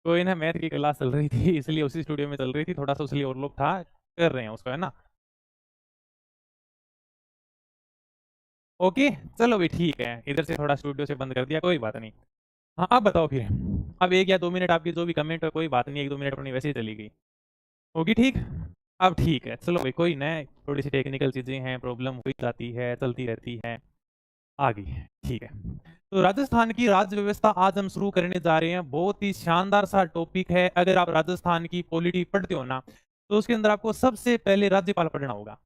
कोई ना मैथ की क्लास चल रही थी इसलिए उसी स्टूडियो में चल रही थी, थोड़ा-सा इसलिए और लोग था, कर रहे हैं उसको, है ना? ओके, चलो भाई ठीक है, इधर से थोड़ा स्टूडियो से बंद कर दिया, कोई बात नहीं। हाँ, अब बताओ फिर? अब 1 या 2 मिनट आपकी जो भी कमेंट है कोई बात नहीं, 1-2 मिनट अपनी वैसे ही चली गई। होगी ठीक? अब ठीक है, चलो भाई कोई ना, थोड़ी-सी टेक्निकल चीज़ें हैं, प्रॉब्लम हो ही जाती है, चलती रहती है, आ गई है, ठीक है। तो राजस्थान की राज्य व्यवस्था आज हम शुरू करने जा रहे हैं, बहुत ही शानदार सा टॉपिक है। अगर आप राजस्थान की पॉलिटी पढ़ते हो ना, तो उसके अंदर आपको सबसे पहले राज्यपाल पढ़ना होगा,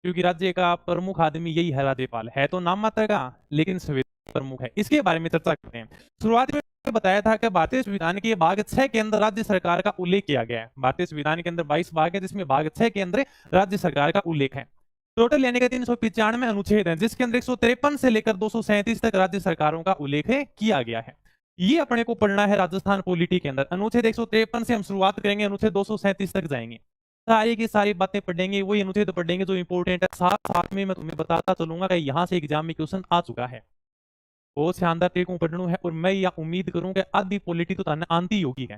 क्योंकि राज्य का प्रमुख आदमी यही है राज्यपाल। है तो नाम मात्र का, लेकिन संविधान प्रमुख है। इसके बारे में चर्चा करते हैं। शुरुआत में बताया था कि भारतीय संविधान के भाग 6 के अंदर राज्य सरकार का उल्लेख किया गया है। भारतीय संविधान के अंदर 22 भाग है, जिसमें भाग 6 के अंदर राज्य सरकार का उल्लेख है। टोटल यानी कि 395 अनुच्छेद हैं, जिसके अंदर 153 से लेकर 237 तक राज्य सरकारों का उल्लेख किया गया है। ये अपने को पढ़ना है राजस्थान पॉलिटी के अंदर। अनुच्छेद 153 से हम शुरुआत करेंगे, अनुच्छेद 237 तक जाएंगे। सारी की सारी बातें पढ़ेंगे, वही अनुच्छेद पढ़ेंगे जो इंपॉर्टेंट है। साथ साथ में मैं तुम्हें बताता चलूंगा कि यहाँ से एग्जाम में क्वेश्चन आ चुका है। बहुत शानदार तरीकों पढ़नू है, और मैं यह उम्मीद करूं कि आधी पॉलिटी तो तने आंती ही होगी है,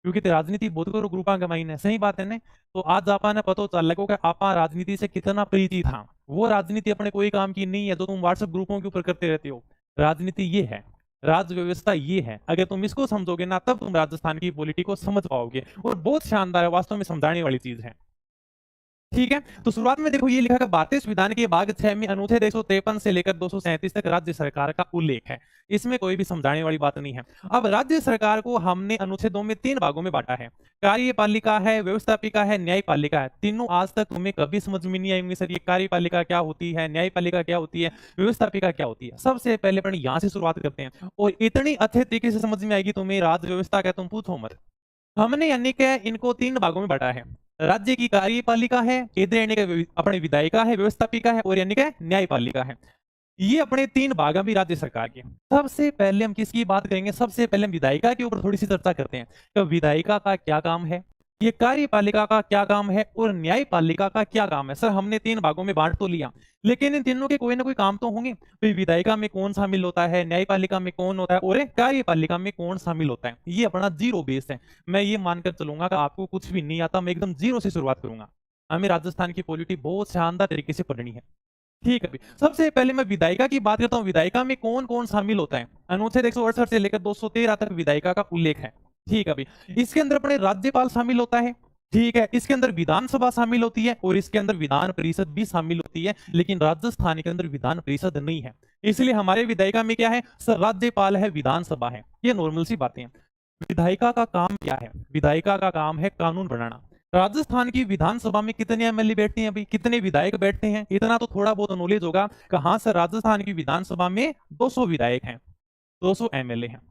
क्योंकि ते राजनीति बहुत करो ग्रुपा के माइन है। सही बात है ने? तो आज आपने पता चल लगो कि आपा राजनीति से कितना परिचित था। वो राजनीति अपने कोई काम की नहीं है जो तुम व्हाट्सएप ग्रुपों के ऊपर करते रहते हो। राजनीति ये है, राज व्यवस्था ये है। अगर तुम इसको समझोगे ना, तब तुम राजस्थान की पॉलिटी को समझ पाओगे, और बहुत शानदार है, वास्तव में समझाने वाली चीज है। ठीक है, तो शुरुआत में देखो ये लिखा है कि भारतीय संविधान के भाग 6 में अनुच्छेद 153 से लेकर 237 तक राज्य सरकार का उल्लेख है। इसमें कोई भी समझाने वाली बात नहीं है। अब राज्य सरकार को हमने अनुच्छेदों में 3 भागों में बांटा है। कार्यपालिका है, व्यवस्थापिका है, न्यायपालिका है। तीनों आज तक तुम्हें कभी समझ में नहीं आएंगे सर, ये कार्यपालिका क्या होती है, न्यायपालिका क्या होती है, व्यवस्थापिका क्या होती है। सबसे पहले अपन यहाँ से शुरुआत करते हैं, और इतनी अच्छे तरीके से समझ में आएगी तुम्हें राज व्यवस्था क्या, तुम पूछो मत। हमने यानी कि इनको 3 भागों में बांटा है। राज्य की कार्यपालिका है, केंद्र यानी कि अपने विधायिका है, व्यवस्थापिका है, और यानी कि न्यायपालिका है। ये अपने 3 भाग हैं भी राज्य सरकार के। सबसे पहले हम किसकी बात करेंगे? सबसे पहले हम विधायिका के ऊपर थोड़ी सी चर्चा करते हैं। तो विधायिका का क्या काम है, ये कार्यपालिका का क्या काम है, और न्यायपालिका का क्या काम है। सर हमने 3 भागों में बांट तो लिया, लेकिन इन तीनों के कोई ना कोई काम तो होंगे। तो विधायिका में कौन शामिल होता है, न्यायपालिका में कौन होता है, और कार्यपालिका में कौन शामिल होता है। ये अपना जीरो बेस है। मैं ये मानकर चलूंगा कि आपको कुछ भी नहीं आता, मैं एकदम जीरो से शुरुआत करूंगा। हमें राजस्थान की पॉलिटी बहुत शानदार तरीके से पढ़नी है। ठीक है, सबसे पहले मैं विधायिका की बात करता हूँ। विधायिका में कौन कौन शामिल होता है? अनुच्छेद 168 से लेकर 213 तक विधायिका का उल्लेख है। ठीक है भाई, इसके अंदर अपने राज्यपाल शामिल होता है। ठीक है, इसके अंदर विधानसभा शामिल होती है, और इसके अंदर विधान परिषद भी शामिल होती है, लेकिन राजस्थान के अंदर विधान परिषद नहीं है। इसलिए हमारे विधायिका में क्या है सर? राज्यपाल है, विधानसभा है। ये नॉर्मल सी बातें हैं। विधायिका का काम क्या है? विधायिका का काम है कानून बनाना। राजस्थान की विधानसभा में कितने एमएलए बैठते हैं? अभी कितने विधायक बैठते हैं? इतना तो थोड़ा बहुत नॉलेज होगा। कहां से? राजस्थान की विधानसभा में 200 विधायक हैं, 200 एमएलए हैं।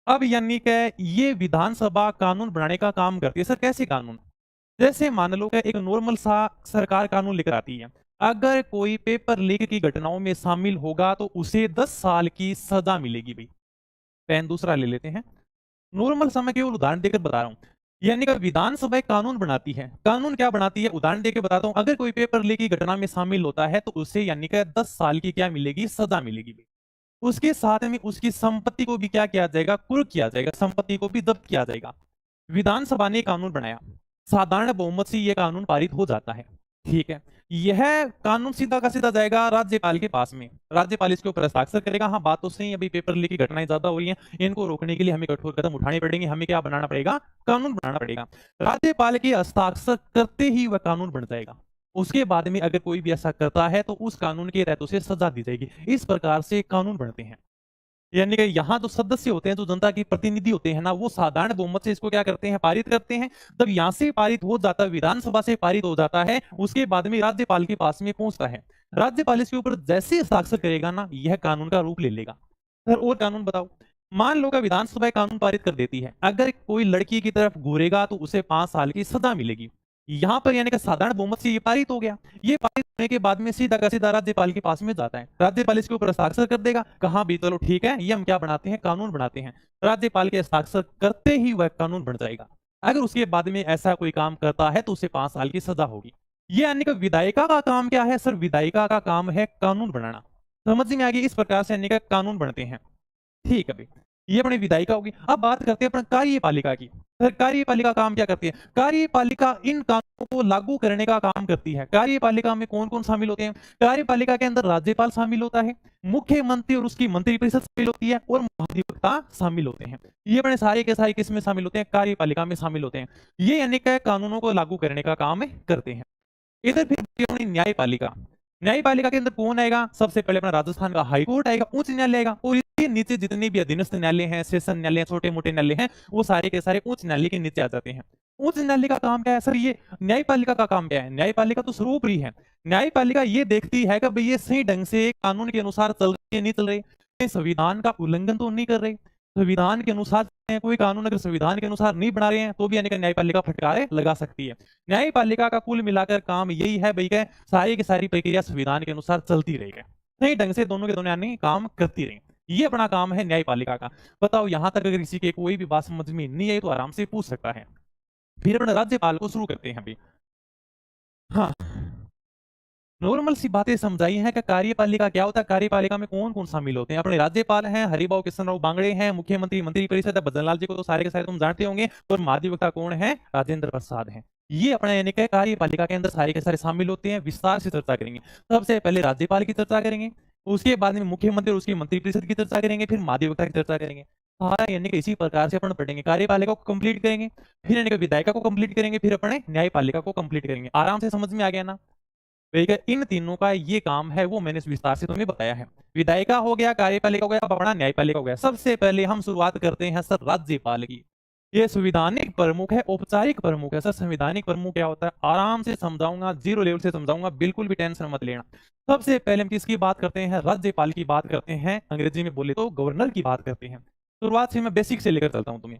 अब यानी कि ये विधानसभा कानून बनाने का काम करती है। सर कैसे कानून? जैसे मान लो कि एक नॉर्मल सा सरकार कानून लेकर आती है। अगर कोई पेपर लीक की घटनाओं में शामिल होगा तो उसे 10 साल की सजा मिलेगी भाई। पेन दूसरा ले लेते हैं। नॉर्मल समय केवल उदाहरण देकर बता रहा हूं। यानी कि विधानसभा एक कानून बनाती है। कानून क्या बनाती है? उदाहरण देकर बताता हूं। अगर कोई पेपर लीक की घटना में शामिल होता है तो उसे यानी कि 10 साल की क्या मिलेगी? सजा मिलेगी। उसके साथ में उसकी संपत्ति को भी क्या किया जाएगा? कुर्क किया जाएगा, संपत्ति को भी जब्त किया जाएगा। विधानसभा ने कानून बनाया, साधारण बहुमत से यह कानून पारित हो जाता है। ठीक है, यह कानून सीधा का सीधा जाएगा राज्यपाल के पास में। राज्यपाल इसके ऊपर हस्ताक्षर करेगा। हाँ बात तो सही है, अभी पेपर लीक की घटनाएं ज्यादा हो रही हैं, इनको रोकने के लिए हमें कठोर कदम उठाने पड़ेंगे। हमें क्या बनाना पड़ेगा? कानून बनाना पड़ेगा। राज्यपाल के हस्ताक्षर करते ही वह कानून बन जाएगा। उसके बाद में अगर कोई भी ऐसा करता है तो उस कानून के तहत उसे सजा दी जाएगी। इस प्रकार से कानून बनते हैं। यानी कि यहाँ जो सदस्य होते हैं, जो जनता के प्रतिनिधि होते हैं ना, वो साधारण बहुमत से इसको क्या करते हैं? पारित करते हैं। तब यहाँ से पारित हो जाता है, विधानसभा से पारित हो जाता है, उसके बाद में राज्यपाल के पास में पहुंचता है। राज्यपाल इसके ऊपर जैसे हस्ताक्षर करेगा ना, यह कानून का रूप ले लेगा। सर और कानून बताओ। मान लो कि विधानसभा कानून पारित कर देती है, अगर कोई लड़की की तरफ घूरेगा तो उसे 5 साल की सजा मिलेगी। यहाँ पर यानी कि साधारण बहुमत से ये पारित हो गया। ये पारित होने के बाद में सीधा का सीधा राज्यपाल के पास में जाता है। राज्यपाल इसके ऊपर हस्ताक्षर कर देगा। कहा भी चलो ठीक है, ये हम क्या बनाते हैं? कानून बनाते हैं। राज्यपाल के हस्ताक्षर करते ही वह कानून बन जाएगा। अगर उसके बाद में ऐसा कोई काम करता है तो उसे 5 साल की सजा होगी। ये यानी कि विधायिका का काम क्या है? सर विधायिका का काम है कानून बनाना। समझ में आ गई? इस प्रकार से यानी कि कानून बनते हैं। ठीक है भाई। ये अपनी विधायिका होगी। अब बात करते हैं अपने कार्यपालिका की। कार्यपालिका काम क्या करती है? कार्यपालिका इन कानूनों को लागू करने का काम करती है। कार्यपालिका में कौन-कौन शामिल होते हैं? कार्यपालिका के अंदर राज्यपाल शामिल होता है, मुख्यमंत्री और उसकी मंत्रिपरिषद शामिल होती है और महाधिवक्ता शामिल होते हैं। ये अपने सारे के सारे किसमें शामिल होते हैं? कार्यपालिका में शामिल होते हैं। ये यानी कि कानूनों को लागू करने का काम करते हैं। इधर फिर अपनी न्यायपालिका। न्यायपालिका के अंदर कौन आएगा? सबसे पहले अपना राजस्थान का हाई कोर्ट आएगा, उच्च न्यायालय आएगा और इसके नीचे जितने भी अधीनस्थ न्यायालय हैं, सेशन न्यायालय, छोटे-मोटे न्यायालय हैं, वो सारे के सारे उच्च न्यायालय के नीचे आ जाते हैं। उच्च न्यायालय का काम क्या है? सर ये न्यायपालिका का काम क्या है? न्यायपालिका तो सर्वोपरि है। न्यायपालिका ये देखती है कि भई ये सही ढंग से कानून के अनुसार चल रहे हैं, नहीं चल रहे, कहीं संविधान का उल्लंघन तो नहीं कर रहे। संविधान के अनुसार कोई कानून अगर संविधान के अनुसार नहीं बना रहे हैं, तो भी यानी कि न्यायपालिका फटकारे लगा सकती है। न्यायपालिका का कुल मिलाकर काम यही है भई के सारी की सारी प्रक्रिया संविधान के अनुसार चलती रहेगी। सही ढंग से दोनों के दोनों यानी काम करती रही। ये अपना काम है न्यायपालिका का। बताओ यहाँ तक अगर किसी के कोई भी बात समझ में नहीं आई तो आराम से पूछ सकता है। फिर अपने राज्यपाल को शुरू करते हैं अभी। हाँ, नॉर्मल सी बातें समझाई हैं कि कार्यपालिका क्या होता है, कार्यपालिका में कौन-कौन शामिल होते हैं। अपने राज्यपाल हैं, हरिभाऊ कृष्णराव बांगड़े हैं, मुख्यमंत्री मंत्रिपरिषद है, भजनलाल जी को तो सारे के सारे तुम जानते होंगे और महाधिवक्ता कौन है? राजेंद्र प्रसाद हैं। ये अपने यानी कि कार्यपालिका के अंदर सारे के सारे शामिल होते हैं। विस्तार से चर्चा करेंगे। सबसे पहले राज्यपाल की चर्चा करेंगे, उसके बाद में मुख्यमंत्री और उसकी मंत्रिपरिषद की चर्चा करेंगे, फिर महाधिवक्ता की चर्चा करेंगे। सारा यानी कि इसी प्रकार से अपन पढ़ेंगे। कार्यपालिका को कंप्लीट करेंगे, फिर यानी कि विधायिका को कंप्लीट करेंगे, फिर अपने न्यायपालिका को कंप्लीट करेंगे। आराम से समझ में आ गया ना? ठीक है, इन तीनों का ये काम है वो मैंने विस्तार से तुम्हें बताया है। विधायिका हो गया, कार्यपालिका हो गया, अब अपना न्यायपालिका हो गया। सबसे पहले हम शुरुआत करते हैं सर राज्यपाल की। ये संवैधानिक प्रमुख है, औपचारिक प्रमुख है। सर संवैधानिक प्रमुख क्या होता है? आराम से समझाऊंगा, जीरो लेवल से समझाऊंगा, बिल्कुल भी टेंशन मत लेना। सबसे पहले हम किसकी बात करते हैं? राज्यपाल की बात करते हैं, अंग्रेजी में बोले तो गवर्नर की बात करते हैं। शुरुआत से मैं बेसिक से लेकर चलता हूं तुम्हें।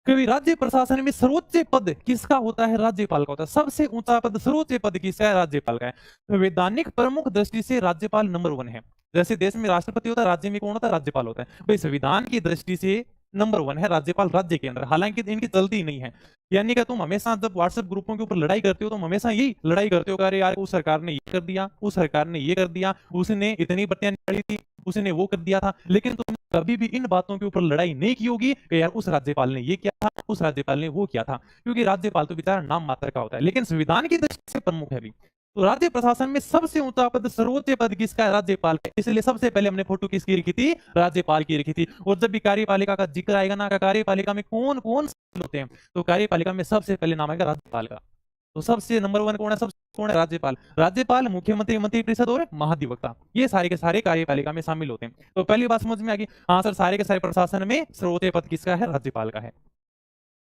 कभी राज्य प्रशासन में सर्वोच्च पद किसका होता है? राज्यपाल का होता है। सबसे ऊंचा पद, सर्वोच्च पद किसका है? राज्यपाल का है। संवैधानिक प्रमुख दृष्टि से राज्यपाल नंबर 1 है। जैसे देश में राष्ट्रपति होता है, राज्य में कौन होता है? राज्यपाल होता है। भाई संविधान की दृष्टि से नंबर 1 है राज्यपाल राज्य के अंदर, हालांकि इनकी चलती नहीं है। यानी कि तुम हमेशा जब व्हाट्सएप ग्रुपों के ऊपर लड़ाई करते हो, तुम हमेशा यही लड़ाई करते हो कि अरे यार उस सरकार ने ये कर दिया, उस सरकार ने ये कर दिया, उसने इतनी बत्तियां निकाली थी, उसने वो कर दिया था। लेकिन तुम कभी भी इन बातों के ऊपर लड़ाई नहीं की होगी कि यार उस राज्यपाल ने ये किया था, उस राज्यपाल ने वो किया था, क्योंकि राज्यपाल तो बेचारा नाम मात्र का होता है, लेकिन संविधान की दृष्टि से प्रमुख है भी। तो राज्य प्रशासन में सबसे ऊंचा पद, सर्वोच्च पद किसका है? राज्यपाल का। इसलिए सबसे पहले हमने फोटो किसकी रखी थी? राज्यपाल की रखी थी। और जब भी कार्यपालिका का जिक्र आएगा ना, कार्यपालिका में कौन कौन शामिल होते हैं, तो कार्यपालिका में सबसे पहले नाम आएगा राज्यपाल का। तो सबसे नंबर 1 कौन है? सबसे कौन है? राज्यपाल। राज्यपाल, मुख्यमंत्री, मंत्रिपरिषद और महाधिवक्ता, ये सारे के सारे कार्यपालिका में शामिल होते हैं। तो पहली बात समझ में आ गई। हाँ सर, सारे के सारे प्रशासन में सर्वोच्च पद किसका है? राज्यपाल का है।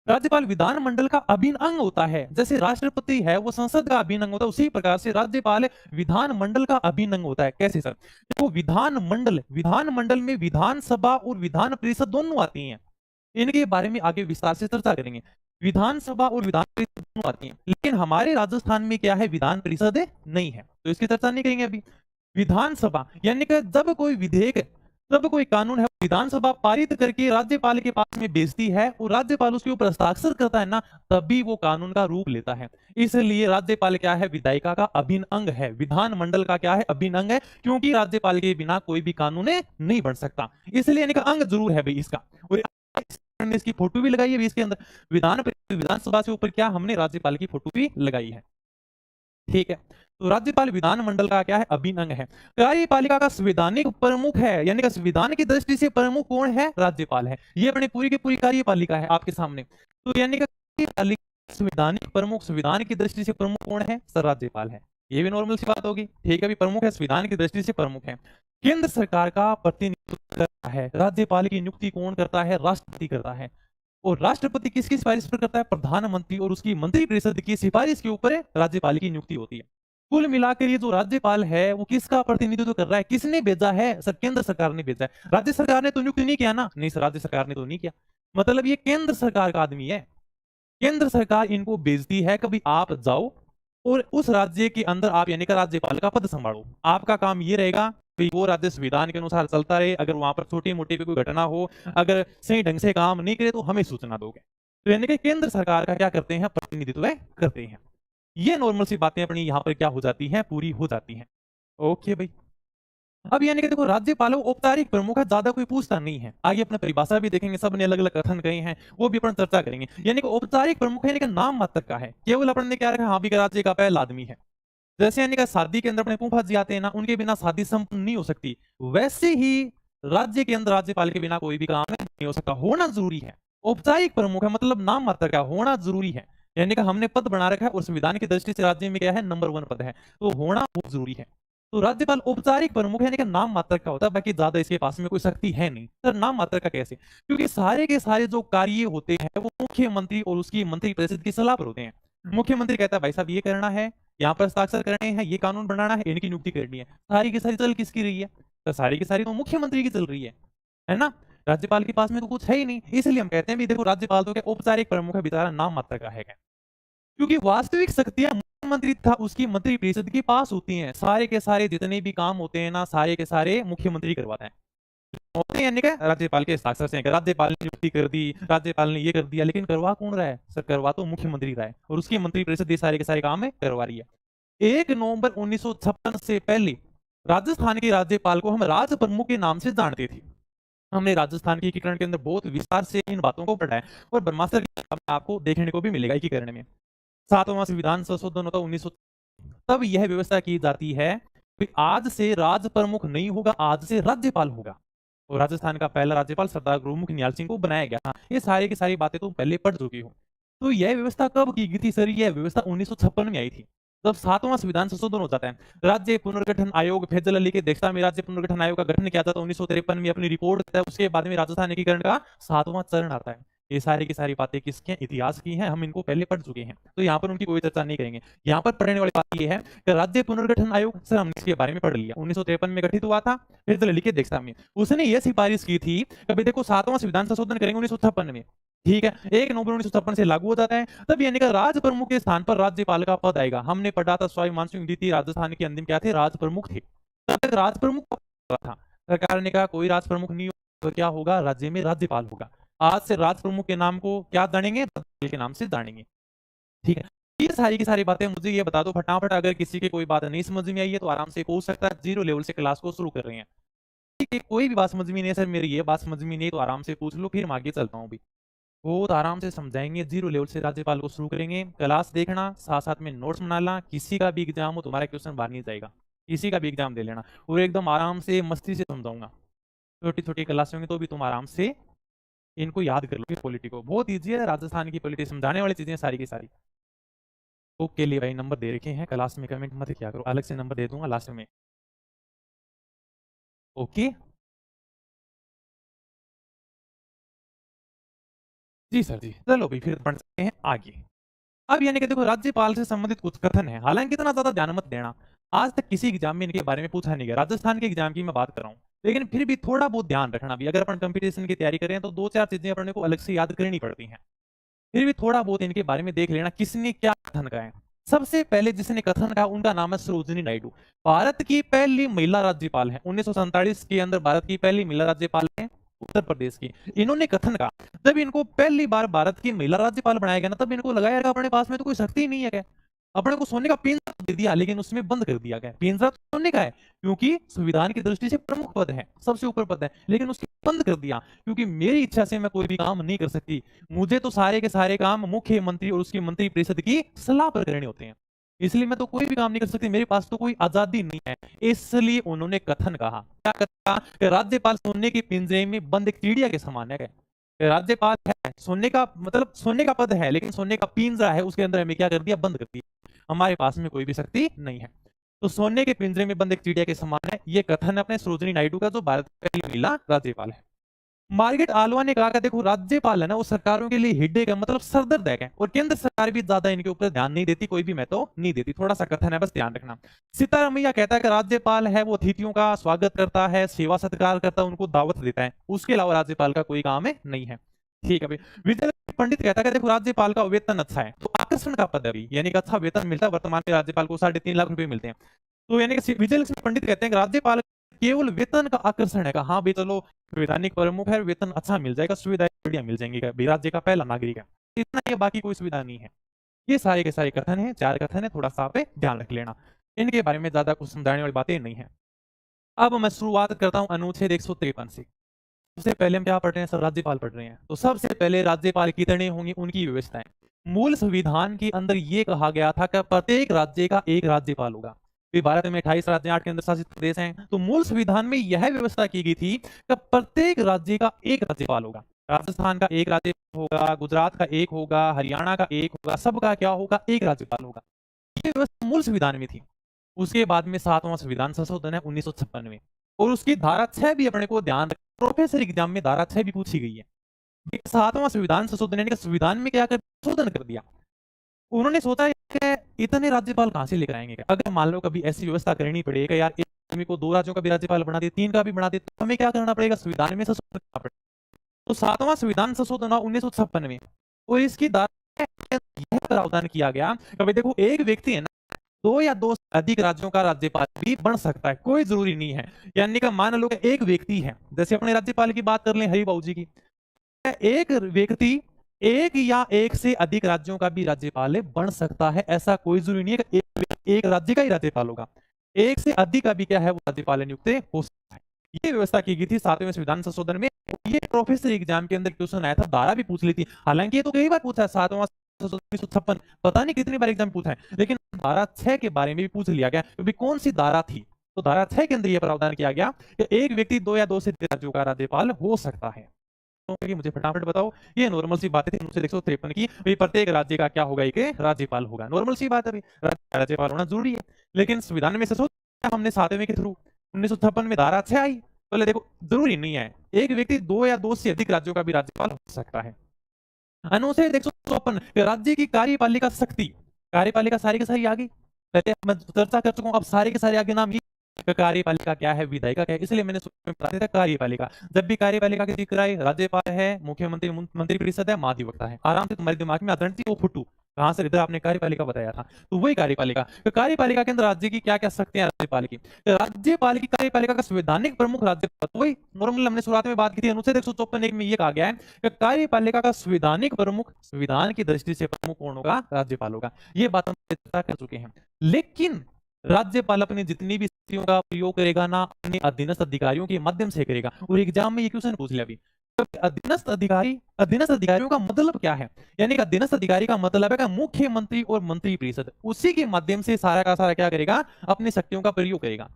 राज्यपाल विधानमंडल का अभिन्न अंग होता है। जैसे राष्ट्रपति है वो संसद का अभिन्न अंग होता है, उसी प्रकार से राज्यपाल विधानमंडल का अभिन्न अंग होता है। कैसे सर? देखो विधानमंडल, विधानमंडल में विधानसभा और विधान परिषद दोनों आती हैं। इनके बारे में आगे विस्तार से चर्चा करेंगे। विधानसभा और विधान परिषद दोनों आती हैं, लेकिन हमारे राजस्थान में क्या है? विधान परिषद नहीं है, तो इसकी चर्चा नहीं करेंगे अभी। विधानसभा यानी कि जब कोई विधेयक, जब कोई कानून है विधानसभा पारित करके राज्यपाल के पास में भेजती है और राज्यपाल उसके ऊपर हस्ताक्षर करता है ना, तभी वो कानून का रूप लेता है। इसलिए राज्यपाल क्या है? विधायिका का अभिन्न अंग है। विधानमंडल का क्या है? अभिन्न अंग है, क्योंकि राज्यपाल के बिना कोई भी कानून नहीं बन सकता। इसलिए इनका अंग जरूर है भाई इसका। और ने इसकी फोटो भी लगाई है इसके अंदर। विधानसभा से ऊपर क्या हमने राज्यपाल की फोटो भी लगाई है। ठीक है, तो राज्यपाल विधानमंडल का क्या है? अभिन्न अंग है। कार्यपालिका का संवैधानिक प्रमुख है, यानी कि संविधान की दृष्टि से प्रमुख कौन है? राज्यपाल है। ये अपनी पूरी की पूरी कार्यपालिका है आपके सामने। तो यानी कि संवैधानिक प्रमुख, संविधान की दृष्टि से प्रमुख कौन है? सर राज्यपाल है। ये भी नॉर्मल सी बात होगी। ठीक है, अभी प्रमुख है, संविधान की दृष्टि से प्रमुख है। केंद्र सरकार का प्रतिनिधित्व करता है। राज्यपाल की नियुक्ति कौन करता है? राष्ट्रपति करता है। और राष्ट्रपति किसकी सिफारिश पर करता है? प्रधानमंत्री और उसकी मंत्रिपरिषद की सिफारिश के ऊपर राज्यपाल की नियुक्ति होती है। कुल मिलाकर ये जो राज्यपाल है वो किसका प्रतिनिधित्व कर रहा है? किसने भेजा है? सर केंद्र सरकार ने भेजा है। राज्य सरकार ने तो नियुक्त नहीं किया ना? नहीं सर, राज्य सरकार ने तो नहीं किया। मतलब ये केंद्र सरकार का आदमी है। केंद्र सरकार इनको भेजती है, कभी आप जाओ और उस राज्य के अंदर आप यानी कि राज्यपाल का पद संभालो। आपका काम ये रहेगा कि वो राज्य संविधान के अनुसार चलता रहे। अगर वहां पर छोटी मोटी भी कोई घटना हो, अगर सही ढंग से काम नहीं करे तो हमें सूचना दोगे। तो यानी कि केंद्र सरकार का क्या करते हैं? प्रतिनिधित्व करते हैं। ये नॉर्मल सी बातें अपनी यहाँ पर क्या हो जाती हैं? पूरी हो जाती हैं। ओके भाई। अब यानी कि देखो राज्यपाल औपचारिक प्रमुख है, ज्यादा कोई पूछता नहीं है। आगे अपना परिभाषा भी देखेंगे, सबने अलग अलग कथन कहे हैं, वो भी अपन चर्चा करेंगे। यानी कि औपचारिक प्रमुख है, यानी कि नाम मात्र का है, केवल अपन ने क्या रखा, हाँ भी राज्य का पहला आदमी है। जैसे यानी कि शादी के अंदर अपने फूफा जी आते हैं ना, उनके बिना शादी संपन्न नहीं हो सकती, वैसे ही राज्य के अंदर राज्यपाल के बिना कोई भी काम नहीं हो सकता, होना जरूरी है। औपचारिक प्रमुख है मतलब नाम मात्र का होना जरूरी है। यानी कि हमने पद बना रखा है और संविधान की दृष्टि से राज्य में क्या है, नंबर 1 पद है, तो होना बहुत जरूरी है। तो राज्यपाल औपचारिक प्रमुख है, यानी कि नाम मात्र का होता है, बाकी ज्यादा इसके पास में कोई शक्ति है नहीं। सर नाम मात्र का कैसे? क्योंकि सारे के सारे जो कार्य होते हैं वो मुख्यमंत्री और उसकी मंत्रिपरिषद की सलाह पर होते हैं। मुख्यमंत्री कहता है भाई साहब ये करना है, यहाँ पर हस्ताक्षर करने हैं, ये कानून बनाना है, इनकी नियुक्ति करनी है। सारी की सारी चल किसकी रही है? तो सारी की सारी तो मुख्यमंत्री की चल रही है ना? राज्यपाल के पास में तो कुछ है ही नहीं, इसलिए हम कहते हैं भी देखो राज्यपाल तो क्या औपचारिक प्रमुख है, बेचारा नाम मात्र का है क्या? क्योंकि वास्तविक शक्तियां मुख्यमंत्री था उसकी मंत्रिपरिषद के पास होती हैं। सारे के सारे जितने भी काम होते हैं ना, सारे के सारे मुख्यमंत्री करवाता है। होते हैं यानी कि राज्यपाल के हस्ताक्षर से, राज्यपाल ने नियुक्ति कर दी, राज्यपाल ने ये कर दिया, लेकिन करवा कौन रहा है? सर करवा तो मुख्यमंत्री रहा है और उसकी मंत्रिपरिषद ये सारे के सारे काम है करवा रही है। 1 नवंबर 1956 से पहले राजस्थान के राज्यपाल को हम राज प्रमुख के नाम से जानते थे। हमने राजस्थान के एकीकरण के अंदर बहुत विस्तार से इन बातों को पढ़ा है और ब्रह्मास्त्र की किताब में आपको देखने को भी मिलेगा एकीकरण में। 7वां संविधान संशोधन होता 1900, तब यह व्यवस्था की जाती है कि आज से राज प्रमुख नहीं होगा, आज से राज्यपाल होगा। और राजस्थान का पहला राज्यपाल सरदार गुरुमुख निहाल सिंह को बनाया गया। ये सारी की सारी बातें तो पहले पढ़ चुकी हूँ। तो यह व्यवस्था कब की गई थी सर? यह व्यवस्था 1956 में आई थी, जब 7वां संविधान संशोधन हो जाता है। राज्य पुनर्गठन आयोग फैजल अली की अध्यक्षता में राज्य पुनर्गठन आयोग का गठन किया जाता है 1953 में, अपनी रिपोर्ट देता है। उसके बाद में राजस्थान एकीकरण का 7वां चरण आता है। ये सारी की सारी बातें किसके हैं? इतिहास की हैं, हम इनको पहले पढ़ चुके हैं, तो यहाँ पर उनकी कोई चर्चा नहीं करेंगे। यहाँ पर पढ़ने वाली बात ये है कि राज्य पुनर्गठन आयोग, सर हमने इसके बारे में पढ़ लिया, 1953 में गठित हुआ था फैजल अली की अध्यक्षता में। उसने ये सिफारिश की थी, कभी देखो 7वां संविधान संशोधन करेंगे 1956 में, ठीक है, 1 नवंबर 1956 से लागू हो जाता है। तब यानी कि राज प्रमुख के स्थान पर राज्यपाल का पद आएगा। हमने पढ़ा था स्वामी मानसिंह द्वितीय राजस्थान के अंतिम क्या थे? राज प्रमुख थे। तब तक राज प्रमुख था, सरकार ने कहा कोई राज प्रमुख नहीं होगा, तो क्या होगा? राज्य में राज्यपाल होगा। आज से राज प्रमुख के नाम को क्या जानेंगे? राज्यपाल के नाम से जानेंगे, ठीक है। ये सारी की सारी बातें मुझे ये बता दो फटाफट, अगर किसी की कोई बात नहीं समझ में आई है तो आराम से पूछ सकता है। 0 लेवल से क्लास को शुरू कर रहे हैं, ठीक है। कोई भी बात समझ में नहीं है सर, मेरी ये बात समझ में नहीं तो आराम से पूछ लो, फिर मैं आगे चलता हूँ। बहुत आराम से समझाएंगे, 0 लेवल से राज्यपाल को शुरू करेंगे। क्लास देखना, साथ साथ में नोट्स बनाना, किसी का भी एग्जाम हो तुम्हारा क्वेश्चन बाहर नहीं जाएगा, किसी का भी एग्जाम दे लेना, और एकदम आराम से मस्ती से समझाऊंगा। छोटी छोटी क्लास होंगी तो भी तुम आराम से इनको याद कर लोगे। पॉलिटी को बहुत ईजी है, राजस्थान की पॉलिटी समझाने वाली चीजें सारी की सारी। ओके लिए भाई नंबर दे रखे हैं, क्लास में कमेंट मत किया करो, अलग से नंबर दे दूंगा लास्ट में। ओके जी सर जी, चलो भी फिर बढ़ते हैं आगे। अब यानी कि देखो राज्यपाल से संबंधित कुछ कथन है, हालांकि इतना ज्यादा ध्यान मत देना, आज तक किसी एग्जाम में इनके बारे में पूछा नहीं गया, राजस्थान के एग्जाम की मैं बात कर रहा हूँ। लेकिन फिर भी थोड़ा बहुत ध्यान रखना भी, अगर अपन कंपटीशन की तैयारी करें तो 2-4 चीजें अपने को अलग से याद करनी पड़ती हैं। फिर भी थोड़ा बहुत इनके बारे में देख लेना, किसने क्या कथन कहा है। सबसे पहले जिसने कथन कहा उनका नाम है सरोजिनी नायडू, भारत की पहली महिला राज्यपाल है। 1947 के अंदर भारत की पहली महिला राज्यपाल है उत्तर प्रदेश की। इन्होंने कथन कहा, जब इनको पहली बार भारत की महिला राज्यपाल बनाया गया ना, तब इनको लगा यार अपने पास में तो कोई शक्ति नहीं है क्या, अपने को सोने का पिंजरा दे दिया, लेकिन उसमें बंद कर दिया गया। पिंजरा तो सोने का है क्योंकि संविधान की दृष्टि से प्रमुख पद है, सबसे ऊपर पद है, लेकिन उसको बंद कर दिया क्योंकि मेरी इच्छा से मैं कोई भी काम नहीं कर सकती, मुझे तो सारे के सारे काम मुख्यमंत्री और उसकी मंत्रिपरिषद की सलाह पर करने होते हैं, इसलिए मैं तो कोई भी काम नहीं कर सकती, मेरे पास तो कोई आजादी नहीं है। इसलिए उन्होंने कथन कहा, क्या कहा कि राज्यपाल सोने के पिंजरे में बंद एक चिड़िया के समान है। राज्यपाल है सोने का, मतलब सोने का पद है, लेकिन सोने का पिंजरा है, उसके अंदर हमें क्या कर दिया? बंद कर दिया, हमारे पास में कोई भी शक्ति नहीं है। तो सोने के पिंजरे में बंद एक चिड़िया के समान है, ये कथन अपने सरोजिनी नायडू का, जो भारत की पहली महिला राज्यपाल है। मार्गरेट आलवा ने कहा कि देखो राज्यपाल है ना वो सरकारों के लिए हेडेक है, मतलब सरदर्द है, और केंद्र सरकार भी ज्यादा इनके ऊपर ध्यान नहीं देती, कोई भी मैं तो नहीं देती, थोड़ा सा कथन है बस ध्यान रखना। सीतारमैया कहता है कि राज्यपाल है वो अतिथियों का स्वागत करता है, सेवा सत्कार करता है, उनको दावत देता है, उसके अलावा राज्यपाल का कोई काम है नहीं है, ठीक है भाई। विजय पंडित कहता है कि देखो राज्यपाल का वेतन अच्छा है, तो आकर्षण का पद है अभी, यानी कि अच्छा वेतन मिलता है, वर्तमान में राज्यपाल को 3.5 लाख रुपए मिलते हैं। तो यानी कि विजय लक्ष्मी पंडित कहते हैं कि राज्यपाल केवल वेतन का आकर्षण है, हाँ भी चलो संवैधानिक प्रमुख है, वेतन अच्छा मिल जाएगा, सुविधाएं बढ़िया मिल जाएंगी, राज्य का पहला नागरिक है, इतना ही, बाकी कोई सुविधा नहीं है। ये सारे के सारे कथन है, 4 कथन है, थोड़ा सा पे ध्यान रख लेना, इनके बारे में ज्यादा कुछ समझाने वाली बातें नहीं है। अब मैं शुरुआत करता हूं अनुच्छेद 153 से। सबसे पहले हम क्या पढ़ रहे हैं सर? राज्यपाल पढ़ रहे हैं। तो सबसे पहले राज्यपाल कितने होंगे, उनकी व्यवस्थाएं। मूल संविधान के अंदर ये कहा गया था कि प्रत्येक राज्य का एक राज्यपाल होगा। फिर भारत में 28 राज्य 8 केंद्र शासित प्रदेश हैं। तो मूल संविधान में यह व्यवस्था की गई थी कि प्रत्येक राज्य का एक राज्यपाल होगा। राजस्थान का एक राज्यपाल होगा, गुजरात का एक होगा, हरियाणा का एक होगा, सबका क्या होगा? एक राज्यपाल होगा। ये व्यवस्था मूल संविधान में थी। उसके बाद में 7वां संविधान संशोधन है 1956 में, और उसकी धारा 6 भी अपने को ध्यान रखना, प्रोफेसर एग्जाम में धारा 6 भी पूछी गई है। 7वां संविधान संशोधन यानी कि संविधान में क्या कर संशोधन कर दिया। उन्होंने सोचा कि इतने राज्यपाल कहां से लेकर आएंगे? अगर मान लो कभी ऐसी व्यवस्था करनी पड़े कि यार एक आदमी को 2 राज्यों का भी राज्यपाल बना दे, 3 का भी बना दे, तो हमें क्या करना पड़ेगा? संविधान में संशोधन करना पड़ेगा। तो 7वां संविधान संशोधन हुआ 1956 में, और इसकी धारा यह प्रावधान किया गया कि देखो एक व्यक्ति है ना, 2 या 2 से अधिक राज्यों का राज्यपाल भी बन सकता है, कोई जरूरी नहीं है। यानी कि मान लो कि एक व्यक्ति है, जैसे अपने राज्यपाल की बात कर लें हरिबाबू जी की, एक व्यक्ति एक या एक से अधिक राज्यों का भी राज्यपाल बन सकता है। ऐसा कोई जरूरी नहीं है कि एक राज्य का ही राज्यपाल होगा, एक से अधिक का भी क्या है वो राज्यपाल नियुक्त हो सकता है। ये व्यवस्था की गई थी 7वें संविधान संशोधन में। ये प्रोफेसर एग्जाम के अंदर क्वेश्चन आया था, धारा भी पूछ ली थी। हालांकि ये तो कई बार पूछा है, 7वां 1956 पता नहीं कितनी बार एग्जाम पूछा है, लेकिन धारा 6 के बारे में भी पूछ लिया गया कि कौन सी धारा थी। तो धारा 6 के अंदर यह प्रावधान किया गया कि एक व्यक्ति 2 या 2 से अधिक राज्यों का राज्यपाल हो सकता है। कि मुझे फटाफट बताओ, ये नॉर्मल सी बातें थी अनुच्छेद 153 की, भाई प्रत्येक राज्य का क्या होगा? एक राज्यपाल होगा। नॉर्मल सी बात है, भाई राज्यपाल होना जरूरी है। लेकिन संविधान में संशोधन हमने 7वें के थ्रू 1956 में धारा 6 आई। बोले देखो जरूरी नहीं है, एक व्यक्ति 2 या 2 से अधिक राज्यों का भी राज्यपाल हो सकता है। अनुच्छेद 154 राज्य की कार्यपालिका शक्ति। कार्यपालिका सारी की सारी आ गई, पहले मैं चर्चा कर चुका हूं, अब सारे के सारे आगे नाम ये कार्यपालिका क्या है, विधायिका क्या है, इसलिए मैंने बता दिया था कार्यपालिका। जब भी कार्यपालिका की जिक्र आए, राज्यपाल है, मुख्यमंत्री मंत्रिपरिषद है, महाधिवक्ता है, आराम से तुम्हारे दिमाग में आदरण वो फुटू कहां से इधर आपने कार्यपालिका बताया था, तो वही कार्यपालिका। तो कार्यपालिका के अंदर राज्य की क्या क्या शक्तियां राज्यपाल की? राज्यपाल की कार्यपालिका का संवैधानिक प्रमुख राज्यपाल, तो वही नॉर्मल हमने शुरुआत में बात की थी, अनुच्छेद 154 में ये कहा गया है कि कार्यपालिका का संवैधानिक प्रमुख, संविधान की दृष्टि से प्रमुख कौन होगा? राज्यपाल होगा। ये बात हम चर्चा कर चुके हैं। लेकिन राज्यपाल अपनी जितनी भी शक्तियों का प्रयोग करेगा ना, अपने अधीनस्थ अधिकारियों के माध्यम से करेगा। और एग्जाम में ये क्वेश्चन पूछ लिया अभी, अधीनस्थ अधिकारी, अधीनस्थ अधिकारियों का मतलब क्या है? यानी कि अधीनस्थ अधिकारी का मतलब है कि मुख्यमंत्री और मंत्रिपरिषद उसी के माध्यम से सारा का सारा क्या करेगा? अपनी शक्तियों का प्रयोग करेगा।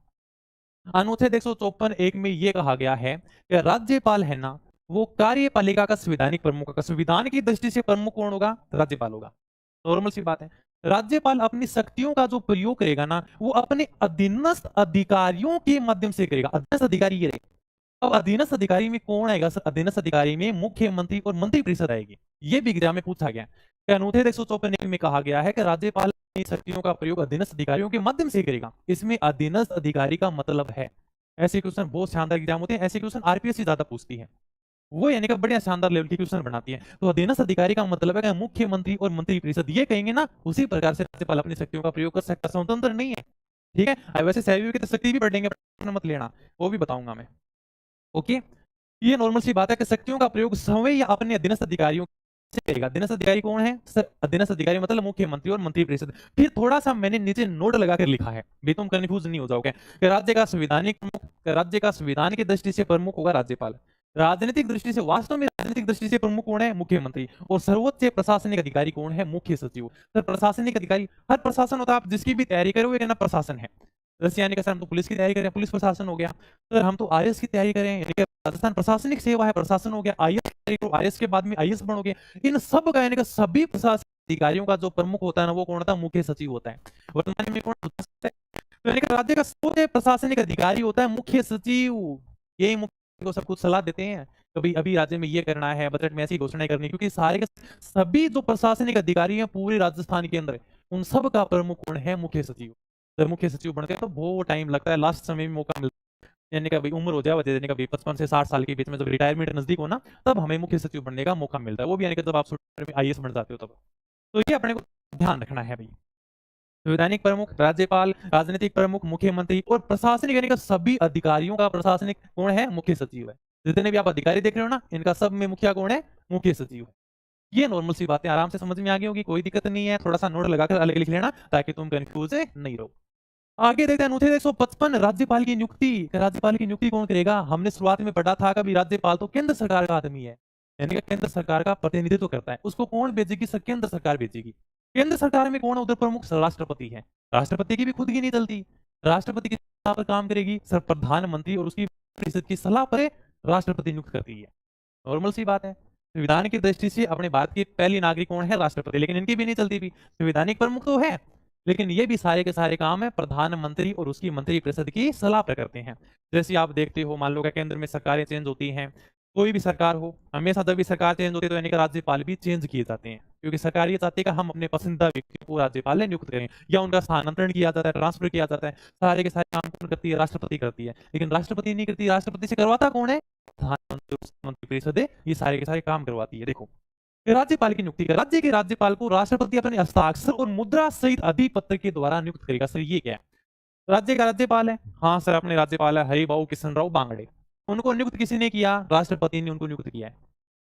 अनुच्छेद 154 एक में यह कहा गया है कि राज्यपाल है ना, वो कार्यपालिका का संवैधानिक प्रमुख होगा। संविधान की दृष्टि से प्रमुख कौन होगा? राज्यपाल होगा। नॉर्मल सी बात है। राज्यपाल अपनी शक्तियों का जो प्रयोग करेगा ना, वो अपने अधीनस्थ अधिकारियों के माध्यम से करेगा। अधीनस्थ अधिकारी ये रहेगा। अब अधीनस्थ अधिकारी में कौन आएगा सर? अधीनस्थ अधिकारी में मुख्यमंत्री और मंत्रिपरिषद आएगी। ये भी एग्जाम में पूछा गया है। अनुच्छेद 154 में कहा गया है कि राज्यपाल अपनी शक्तियों का प्रयोग अधीनस्थ अधिकारियों के माध्यम से करेगा। इसमें अधीनस्थ अधिकारी का मतलब है, ऐसे क्वेश्चन बहुत शानदार एग्जाम होते हैं, ऐसे क्वेश्चन आरपीएस से ज्यादा पूछती है, वो यानी कि बढ़िया शानदार लेवल की क्वेश्चन बनाती है। तो अधीनस्थ अधिकारी का मतलब है कि मुख्यमंत्री और मंत्रिपरिषद ये कहेंगे ना, उसी प्रकार से राज्यपाल अपनी शक्तियों का प्रयोग कर सकता, स्वतंत्र नहीं है। ठीक है, वैसे सहयोग की शक्ति भी पढ़ लेंगे, मत लेना, वो भी बताऊंगा मैं। ओके, ये नॉर्मल सी बात है कि शक्तियों का प्रयोग स्वयं या अपने अधीनस्थ अधिकारियों से करेगा। अधीनस्थ अधिकारी कौन है सर? अधीनस्थ अधिकारी मतलब मुख्यमंत्री और मंत्रिपरिषद। फिर थोड़ा सा मैंने नीचे नोट लगाकर लिखा है, भी तुम कंफ्यूज नहीं हो जाओगे कि राज्य का संवैधानिक प्रमुख, राज्य का संविधान की दृष्टि से प्रमुख होगा राज्यपाल। राजनीतिक दृष्टि से, वास्तव में राजनीतिक दृष्टि से प्रमुख कौन है? मुख्यमंत्री। और सर्वोच्च प्रशासनिक अधिकारी कौन है? मुख्य सचिव। सर प्रशासनिक अधिकारी, हर प्रशासन होता है, आप जिसकी भी तैयारी करो कहना प्रशासन है। जैसे यानी कि सर हम तो पुलिस की तैयारी करें, पुलिस प्रशासन हो गया। सर हम तो आईएएस की तैयारी करें, यानी कि राजस्थान प्रशासनिक सेवा है, प्रशासन हो गया। आईएएस तो आईएएस के बाद में आईएएस बनोगे। इन सब का यानी कि सभी प्रशासनिक अधिकारियों का जो प्रमुख होता है ना, वो कौन होता है? मुख्य सचिव होता है। वर्तमान में कौन होता है? तो यानी कि राज्य का सर्वोच्च प्रशासनिक अधिकारी होता है मुख्य सचिव। यही मुख्य को सब कुछ सलाह देते हैं, कभी अभी राज्य में ये करना है, बजट में ऐसी घोषणाएं करनी, क्योंकि सारे के सभी जो प्रशासनिक अधिकारी हैं पूरे राजस्थान के अंदर, उन सब का प्रमुख कौन है? मुख्य सचिव। जब मुख्य सचिव बनते हैं तो बहुत टाइम लगता है, लास्ट समय में मौका मिलता है, यानी कि भाई उम्र हो जाए, वजह देने का 55 से 60 साल के बीच में जब रिटायरमेंट नजदीक हो ना, तब हमें मुख्य सचिव बनने का मौका मिलता है। वो भी यानी कि जब आप आईएएस बन जाते हो तब। तो ये अपने को ध्यान रखना है भाई। संवैधानिक प्रमुख राज्यपाल, राजनीतिक प्रमुख मुख्यमंत्री, और प्रशासनिक यानी कि सभी अधिकारियों का प्रशासनिक कौन है? मुख्य सचिव है। जितने भी आप अधिकारी देख रहे हो ना, इनका सब में मुखिया कौन है? मुख्य सचिव है। ये नॉर्मल सी बातें आराम से समझ में आ गई होगी, कोई दिक्कत नहीं है। थोड़ा सा नोट लगाकर अलग लिख लेना ताकि तुम कंफ्यूज नहीं रहो। आगे देखते हैं अनुच्छेद 155 राज्यपाल की नियुक्ति। राज्यपाल की नियुक्ति कौन करेगा? हमने शुरुआत में पढ़ा था कि राज्यपाल तो केंद्र सरकार का आदमी है, यानी कि केंद्र सरकार का प्रतिनिधित्व करता है। उसको कौन भेजेगी? केंद्र सरकार भेजेगी। केंद्र सरकार में कौन है उधर प्रमुख? राष्ट्रपति है। राष्ट्रपति की भी खुद की नहीं चलती। राष्ट्रपति की सलाह पर काम करेगी सर प्रधानमंत्री, और उसकी परिषद की सलाह पर राष्ट्रपति नियुक्त करती है। नॉर्मल सी बात है। संविधान की दृष्टि से अपने भारत की पहली नागरिक कौन है? राष्ट्रपति। लेकिन इनकी भी नहीं चलती भी। संवैधानिक प्रमुख तो है, लेकिन ये भी सारे के सारे काम है प्रधानमंत्री और उसकी मंत्रिपरिषद की सलाह पर करते हैं। जैसे आप देखते हो, मान लो कि केंद्र में सरकारें चेंज होती हैं, कोई भी सरकार हो, हमेशा जब भी सरकार चेंज होती है तो यानी कि राज्यपाल भी चेंज किए जाते हैं, क्योंकि सरकार ये चाहती है कि हम अपने पसंदीदा व्यक्ति को राज्यपाल ने नियुक्त करें, या उनका स्थानांतरण किया जाता है, ट्रांसफर किया जाता है। सारे के सारे काम कौन करती है? राष्ट्रपति करती है। लेकिन राष्ट्रपति नहीं करती। राष्ट्रपति से करवाता कौन है? प्रधानमंत्री, मंत्रिपरिषद है, ये सारे के सारे काम करवाती है। देखो, राज्यपाल की नियुक्ति का, राज्य के राज्यपाल को राष्ट्रपति अपने हस्ताक्षर और मुद्रा सहित अधिपत्र के द्वारा नियुक्त करेगा। सर ये क्या है? राज्य का राज्यपाल है, हाँ सर अपने राज्यपाल है हरिभाऊ किशन राव बांगड़े, उनको नियुक्त किसी ने किया? राष्ट्रपति ने उनको नियुक्त किया है।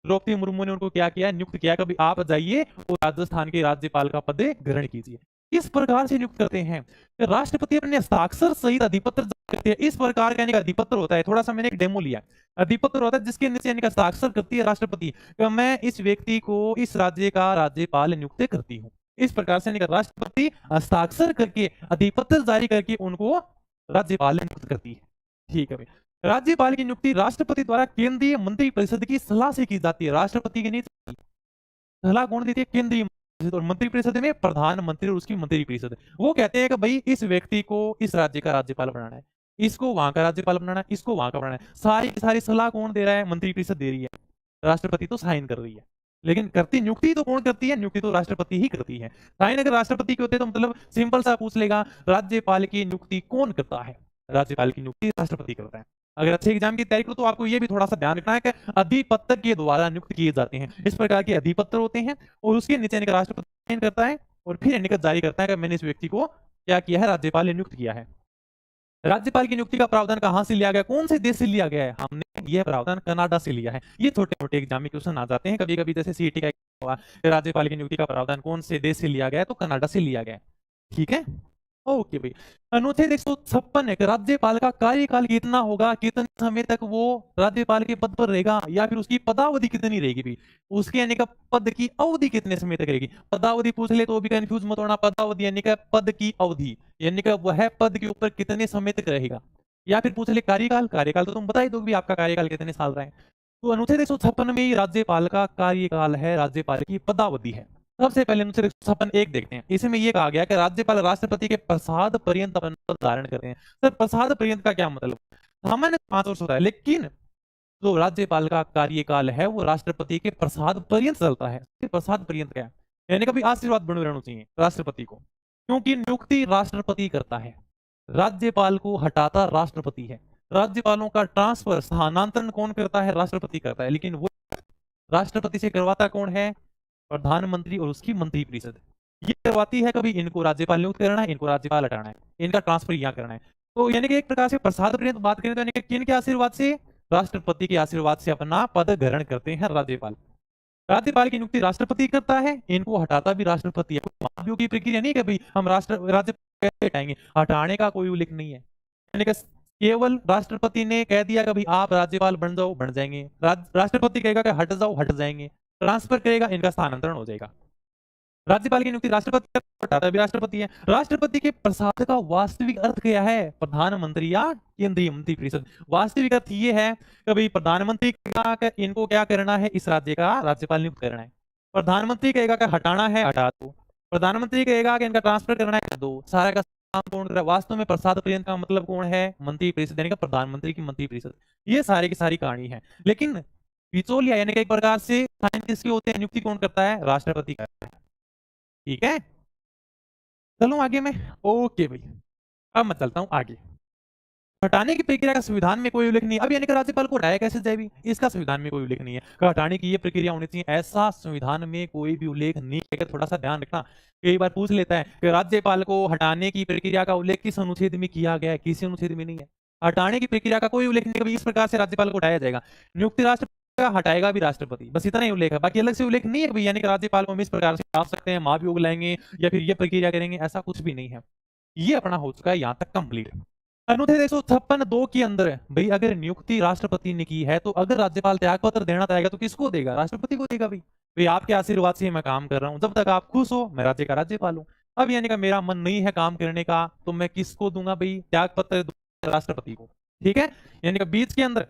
द्रौपदी मुर्मू ने उनको क्या किया? नियुक्त किया। कभी आप जाइए और राजस्थान के राज्यपाल का पद ग्रहण कीजिए। इस प्रकार से नियुक्त करते हैं। राष्ट्रपति अपने हस्ताक्षर सहित अधिपत्र जारी करते हैं। इस प्रकार का अधिपत्र होता है, थोड़ा सा मैंने एक डेमो लिया। अधिपत्र होता है जिसके नीचे यानी हस्ताक्षर करती है राष्ट्रपति, मैं इस व्यक्ति को इस राज्य का राज्यपाल नियुक्त करती हूँ। इस प्रकार से राष्ट्रपति हस्ताक्षर करके अधिपत्र जारी करके उनको राज्यपाल नियुक्त करती है। ठीक है भाई। राज्यपाल की नियुक्ति राष्ट्रपति द्वारा केंद्रीय मंत्रिपरिषद की सलाह से की जाती है। राष्ट्रपति की नहीं, सलाह कौन देती है? केंद्रीय मंत्रिपरिषद। और मंत्रिपरिषद में प्रधानमंत्री और उसकी मंत्रिपरिषद। वो कहते हैं कि भाई इस व्यक्ति को इस राज्य का राज्यपाल बनाना है, इसको वहां का राज्यपाल बनाना है, इसको वहां का बनाना है। सारी सारी सलाह कौन दे रहा है? मंत्रिपरिषद दे रही है। राष्ट्रपति तो साइन कर रही है, लेकिन करती नियुक्ति तो कौन करती है? नियुक्ति तो राष्ट्रपति ही करती है। साइन अगर राष्ट्रपति के होते तो मतलब सिंपल सा पूछ लेगा, राज्यपाल की नियुक्ति कौन करता है? राज्यपाल की नियुक्ति राष्ट्रपति करता है। अगर अच्छे एग्जाम की तैयारी करो तो आपको यह भी थोड़ा सा ध्यान रखना है कि अधिपत्र के द्वारा नियुक्त किए जाते हैं। इस प्रकार के अधिपत्र होते हैं और उसके नीचे राष्ट्रपति साइन करता है और फिर निकट जारी करता है कि मैंने इस व्यक्ति को क्या किया है? राज्यपाल ने नियुक्त किया है। राज्यपाल की नियुक्ति का प्रावधान कहां से लिया गया? कौन से देश से लिया गया है? हमने यह प्रावधान कनाडा से लिया है। ये छोटे मोटे एग्जाम में क्वेश्चन आ जाते हैं कभी कभी, जैसे सीईटी का हुआ, राज्यपाल की नियुक्ति का प्रावधान कौन से देश से लिया गया है? तो कनाडा से लिया गया है। ठीक है, ओके भाई। अनुच्छेद 156 है, राज्यपाल का कार्यकाल कितना होगा? कितने समय तक वो राज्यपाल के पद पर रहेगा, या फिर उसकी पदावधि कितनी रहेगी भी? उसके यानी का पद की अवधि कितने समय तक रहेगी? पदावधि पूछ ले तो भी कंफ्यूज मत होना। पदावधि यानी का पद की अवधि, यानी का वह पद के ऊपर कितने समय तक रहेगा। या फिर पूछ ले कार्यकाल, कार्यकाल तो तुम बता ही दो भी आपका कार्यकाल कितने साल रहा है। तो अनुच्छेद 156 में राज्यपाल का कार्यकाल है, राज्यपाल की पदावधि है। सबसे पहले अनुच्छेद 156 एक देखते हैं। इसमें यह कहा गया कि राज्यपाल राष्ट्रपति के प्रसाद पर्यंत अपना पद धारण करते हैं। सर प्रसाद पर्यंत का क्या मतलब? सामान्य 5 वर्ष होता है, लेकिन जो राज्यपाल का कार्यकाल है वो राष्ट्रपति के प्रसाद पर्यंत चलता है। प्रसाद पर्यंत क्या है? यानी कभी आशीर्वाद बने रहना चाहिए राष्ट्रपति को, क्योंकि नियुक्ति राष्ट्रपति करता है, राज्यपाल को हटाता राष्ट्रपति है। राज्यपालों का ट्रांसफर, स्थानांतरण कौन करता है? राष्ट्रपति करता है। लेकिन वो राष्ट्रपति से करवाता कौन है? प्रधानमंत्री और उसकी मंत्रिपरिषद। ये करवाती है कभी इनको राज्यपाल नियुक्त करना है, इनको राज्यपाल हटाना है, इनका ट्रांसफर यहाँ करना है। तो यानी कि एक प्रकार से प्रसाद पर्यंत बात करें तो यानी कि किन के आशीर्वाद से? राष्ट्रपति के आशीर्वाद से अपना पद ग्रहण करते हैं राज्यपाल। राज्यपाल की नियुक्ति राष्ट्रपति करता है, इनको हटाता भी राष्ट्रपति है। महाभियोग की प्रक्रिया नहीं कि भाई हम राज्यपाल कैसे हटाएंगे, हटाने का कोई उल्लेख नहीं है। यानी कि केवल राष्ट्रपति ने कह दिया कि भाई आप राज्यपाल बन जाओ, बन जाएंगे। राष्ट्रपति कहेगा कि हट जाओ, हट जाएंगे। ट्रांसफर करेगा, इनका स्थानांतरण हो जाएगा। राज्यपाल की नियुक्ति राष्ट्रपति हटाता भी राष्ट्रपति है। राष्ट्रपति के प्रसाद का वास्तविक अर्थ क्या है? प्रधानमंत्री या केंद्रीय मंत्रिपरिषद। वास्तविक अर्थ ये है कि भाई प्रधानमंत्री कहेगा इनको क्या करना है? इस राज्य का राज्यपाल नियुक्त करना है। प्रधानमंत्री कहेगा कि हटाना है, हटा दो। प्रधानमंत्री कहेगा कि इनका ट्रांसफर करना है, कर दो। सारा का काम कौन कर रहा है? वास्तव में प्रसाद पर्यंत का मतलब कौन है? मंत्रिपरिषद, यानी कि प्रधानमंत्री की मंत्रिपरिषद। ये सारी की सारी कहानी है। लेकिन बिचौलिया यानी कि एक प्रकार से साइंटिस्ट के होते हैं, नियुक्ति कौन करता है? राष्ट्रपति करता है। ठीक है, चलो आगे मैं। ओके भाई, अब मैं चलता हूं आगे। हटाने की प्रक्रिया का संविधान में कोई उल्लेख नहीं है। अब यानी कि राज्यपाल को हटाया कैसे जाए भी, इसका संविधान में कोई उल्लेख नहीं है। हटाने की ये प्रक्रिया होनी चाहिए, ऐसा संविधान में कोई भी उल्लेख नहीं है। थोड़ा सा ध्यान रखना, कई बार पूछ लेता है कि राज्यपाल को हटाने की प्रक्रिया का उल्लेख किस अनुच्छेद में किया गया है? किसी अनुच्छेद में नहीं है। हटाने की प्रक्रिया का कोई उल्लेख नहीं, कभी इस प्रकार से राज्यपाल को हटाया जाएगा। नियुक्ति राष्ट्रपति का, हटाएगा भी राष्ट्रपति, बस इतना ही उल्लेख है। बाकी अलग से उल्लेख नहीं है यानी कि राज्यपाल को हम इस प्रकार से हटा सकते हैं, महाभियोग लाएंगे या फिर ये प्रक्रिया करेंगे, ऐसा कुछ भी नहीं है। ये अपना हो चुका है यहाँ तक कंप्लीट। अनुच्छेद 156(2) के अंदर भाई अगर नियुक्ति राष्ट्रपति ने की है तो अगर राज्यपाल त्यागपत्र देना चाहेगा तो किसको देगा? राष्ट्रपति को देगा भाई आपके आशीर्वाद से मैं काम कर रहा हूं, जब तक आप खुश हो मैं राज्य का राज्यपाल हूं। अब यानी कि मेरा मन नहीं है काम करने का तो मैं किसको दूंगा भाई? त्यागपत्र दूंगा राष्ट्रपति को। ठीक है, यानी कि बीच के अंदर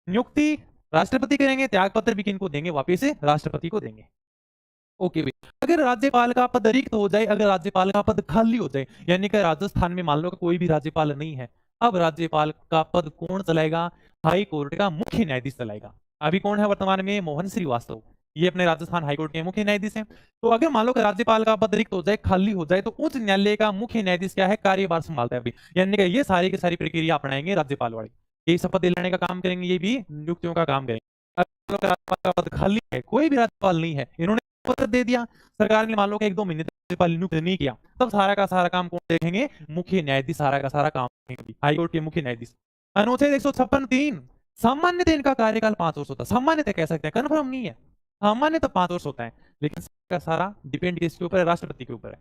नियुक्ति राष्ट्रपति करेंगे, त्यागपत्र भी किनको देंगे? वापिस से राष्ट्रपति को देंगे। ओके भाई, अगर राज्यपाल का पद रिक्त हो जाए, अगर राज्यपाल का पद खाली हो जाए, यानी कि राजस्थान में मान लो कि कोई भी राज्यपाल नहीं है, अब राज्यपाल का पद कौन चलाएगा? हाई कोर्ट का मुख्य न्यायाधीश चलाएगा। अभी कौन है वर्तमान में? मोहन श्रीवास्तव, ये अपने राजस्थान हाईकोर्ट के मुख्य न्यायाधीश हैं। तो अगर मान लो कि राज्यपाल का पद रिक्त हो जाए, खाली हो जाए, तो उच्च न्यायालय का मुख्य न्यायाधीश क्या है? कार्यभार संभालता है अभी, यानी कि ये सारी की सारी प्रक्रिया अपनाएंगे राज्यपाल वाले, ये शपथ दिलाने का काम करेंगे, ये भी नियुक्तियों का काम करेंगे। अगर राज्यपाल का पद खाली है, कोई भी राज्यपाल नहीं है, इन्होंने पत्र दे दिया, सरकार ने मान लो कि 1-2 महीने तक राज्यपाल नियुक्त नहीं किया, तब सारा का सारा काम कौन देखेंगे? मुख्य न्यायाधीश सारा का सारा काम देखेंगे, हाईकोर्ट के मुख्य न्यायाधीश। अनुच्छेद 156(3) सामान्यतः इनका कार्यकाल 5 वर्ष होता है, सामान्यतः कह सकते हैं, कन्फर्म नहीं है, सामान्यतः 5 वर्ष होता है, लेकिन का सारा डिपेंड किसके ऊपर है? राष्ट्रपति के ऊपर है।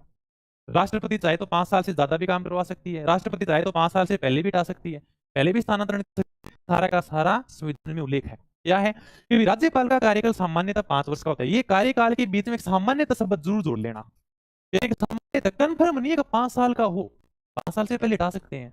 राष्ट्रपति चाहे तो 5 साल से ज्यादा भी काम करवा सकती है, राष्ट्रपति चाहे तो 5 साल से पहले भी हटा सकती है, पहले भी स्थानांतरण, सारा का सारा संविधान में उल्लेख है। क्या है कि राज्यपाल का कार्यकाल सामान्यतः 5 वर्ष का होता है। ये कार्यकाल के बीच में सामान्यतः शब्द जरूर जोड़ लेना, सामान्यतः कन्फर्म नहीं है कि 5 साल का हो, 5 साल से पहले हटा सकते हैं।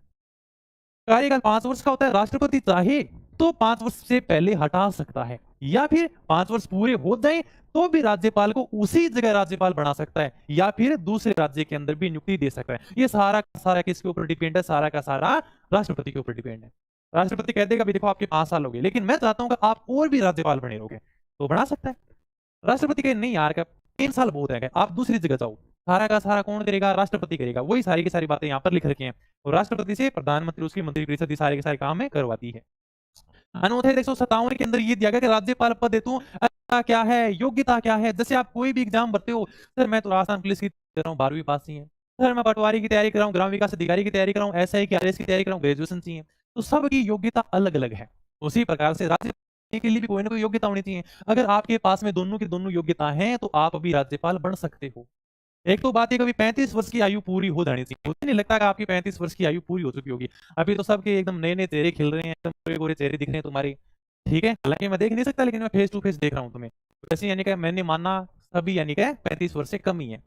कार्यकाल 5 वर्ष का होता है, राष्ट्रपति चाहे तो 5 वर्ष से पहले हटा सकता है, या फिर 5 वर्ष पूरे हो जाए तो भी राज्यपाल को उसी जगह राज्यपाल बना सकता है, या फिर दूसरे राज्य के अंदर भी नियुक्ति दे सकता है। ये सारा का सारा किसके ऊपर डिपेंड है? सारा का सारा राष्ट्रपति के ऊपर डिपेंड है। राष्ट्रपति कह देगा भी देखो आपके 5 साल हो गए, लेकिन मैं चाहता हूं कि आप और भी राज्यपाल बने रहोगे, तो बना सकता है। राष्ट्रपति कहे नहीं यार, 3 साल बहुत है, आप दूसरी जगह जाओ, सारा का सारा कौन करेगा? राष्ट्रपति करेगा। वही सारी की सारी बातें यहाँ पर लिख रखी हैं, और राष्ट्रपति से प्रधानमंत्री उसकी मंत्रिपरिषद सारे के सारे काम में करवाती है। अनुच्छेद 157 के अंदर ये दिया गया कि राज्यपाल पद हेतु क्या है? योग्यता क्या है? जैसे आप कोई भी एग्जाम भरते हो, सर मैं तो राजस्थान पुलिस की कर रहा हूँ, 12वीं पास चाहिए, सर मैं पटवारी की तैयारी कर रहा हूँ, ग्राम विकास अधिकारी की तैयारी कर रहा हूँ, एसआई की आरएस की तैयारी कर रहा हूँ, ग्रेजुएशन चाहिए। तो सबकी योग्यता अलग अलग है, उसी प्रकार से राज्यपाल के लिए भी कोई ना कोई योग्यता होनी चाहिए। अगर आपके पास में दोनों की दोनों योग्यता है तो आप अभी राज्यपाल बन सकते हो। एक तो बात है कभी 35 वर्ष की आयु पूरी हो जानी चाहिए, मुझे नहीं लगता कि आपकी 35 वर्ष की आयु पूरी हो चुकी होगी। अभी तो सबके एकदम नए नए चेहरे खिल रहे हैं, एकदम गोरे गोरे चेहरे दिख रहे हैं तुम्हारे। ठीक है, हालांकि मैं देख नहीं सकता, लेकिन मैं फेस टू फेस देख रहा हूँ तुम्हें, वैसे यानी कि मैंने माना सभी यानी कि 35 वर्ष से कम ही है।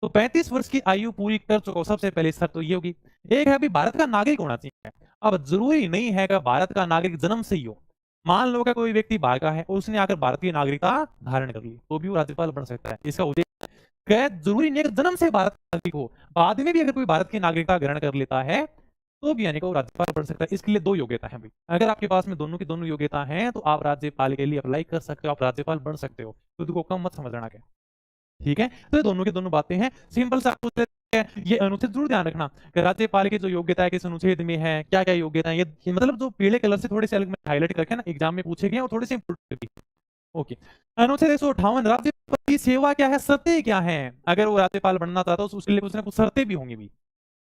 तो 35 वर्ष की आयु पूरी कर चुका हो, सबसे पहले शर्त तो ये होगी। एक है अभी भारत का नागरिक होना चाहिए। अब जरूरी नहीं है कि भारत का नागरिक जन्म से ही हो, मान लो कि कोई व्यक्ति बाहर का है और उसने आकर भारत की नागरिकता धारण कर ली, तो भी वो राज्यपाल बन सकता है। इसका उद्देश्य जरूरी नहीं है कि जन्म से भारत का नागरिक हो, बाद में भी अगर कोई भारत की नागरिकता ग्रहण कर लेता है तो भी यानी कि वो राज्यपाल बन सकता है। इसके लिए 2 योग्यता है भाई, अगर आपके पास में दोनों की दोनों योग्यता है तो आप राज्यपाल के लिए अप्लाई कर सकते हो, आप राज्यपाल बन सकते हो, खुद को कम मत समझना क्या। ठीक है, तो ये दोनों की दोनों बातें हैं, सिंपल सा पूछ लेते हैं। ये अनुच्छेद जरूर ध्यान रखना कि राज्यपाल की जो योग्यता है किस अनुच्छेद में है, क्या क्या योग्यता है, ये मतलब जो पीले कलर से थोड़े से अलग में हाईलाइट करके ना एग्जाम में पूछे गए और थोड़े से इंपोर्टेंट भी। ओके, अनुच्छेद 158 राज्यपाल की सेवा क्या है, शर्तें क्या है? अगर वो राज्यपाल बनना चाहता है तो उसके लिए कुछ ना कुछ शर्तें भी होंगी भी।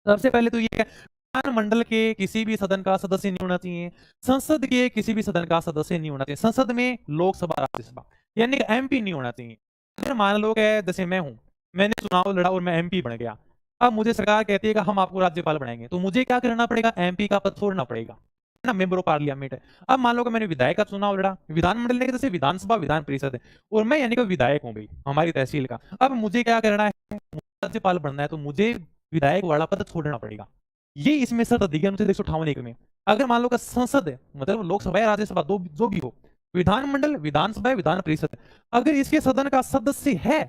सबसे पहले तो ये है, विधानमंडल के किसी भी सदन का सदस्य नहीं होना चाहिए, संसद के किसी भी सदन का सदस्य नहीं होना चाहिए। संसद में लोकसभा राज्यसभा यानी कि एमपी नहीं होना चाहिए। अगर मान लो कि जैसे मैं हूं, मैंने चुनाव लड़ा और मैं एमपी बन गया, अब मुझे सरकार कहती है कि हम आपको राज्यपाल बनाएंगे, तो मुझे क्या करना पड़ेगा? एमपी का पद छोड़ना पड़ेगा, है ना, मेंबर ऑफ पार्लियामेंट है। अब मान लो कि मैंने विधायक का चुनाव लड़ा, विधानमंडल के जैसे विधानसभा विधान परिषद है, और मैं यानी कि विधायक हूँ भाई हमारी तहसील का, अब मुझे क्या करना है? राज्यपाल बनना है तो मुझे विधायक वाला पद छोड़ना पड़ेगा। ये इसमें शर्त दी गई अनुच्छेद 158 में। अगर मान लो कि संसद है, मतलब लोकसभा या राज्यसभा दो जो भी हो, विधानमंडल विधानसभा विधान परिषद, अगर इसके सदन का सदस्य है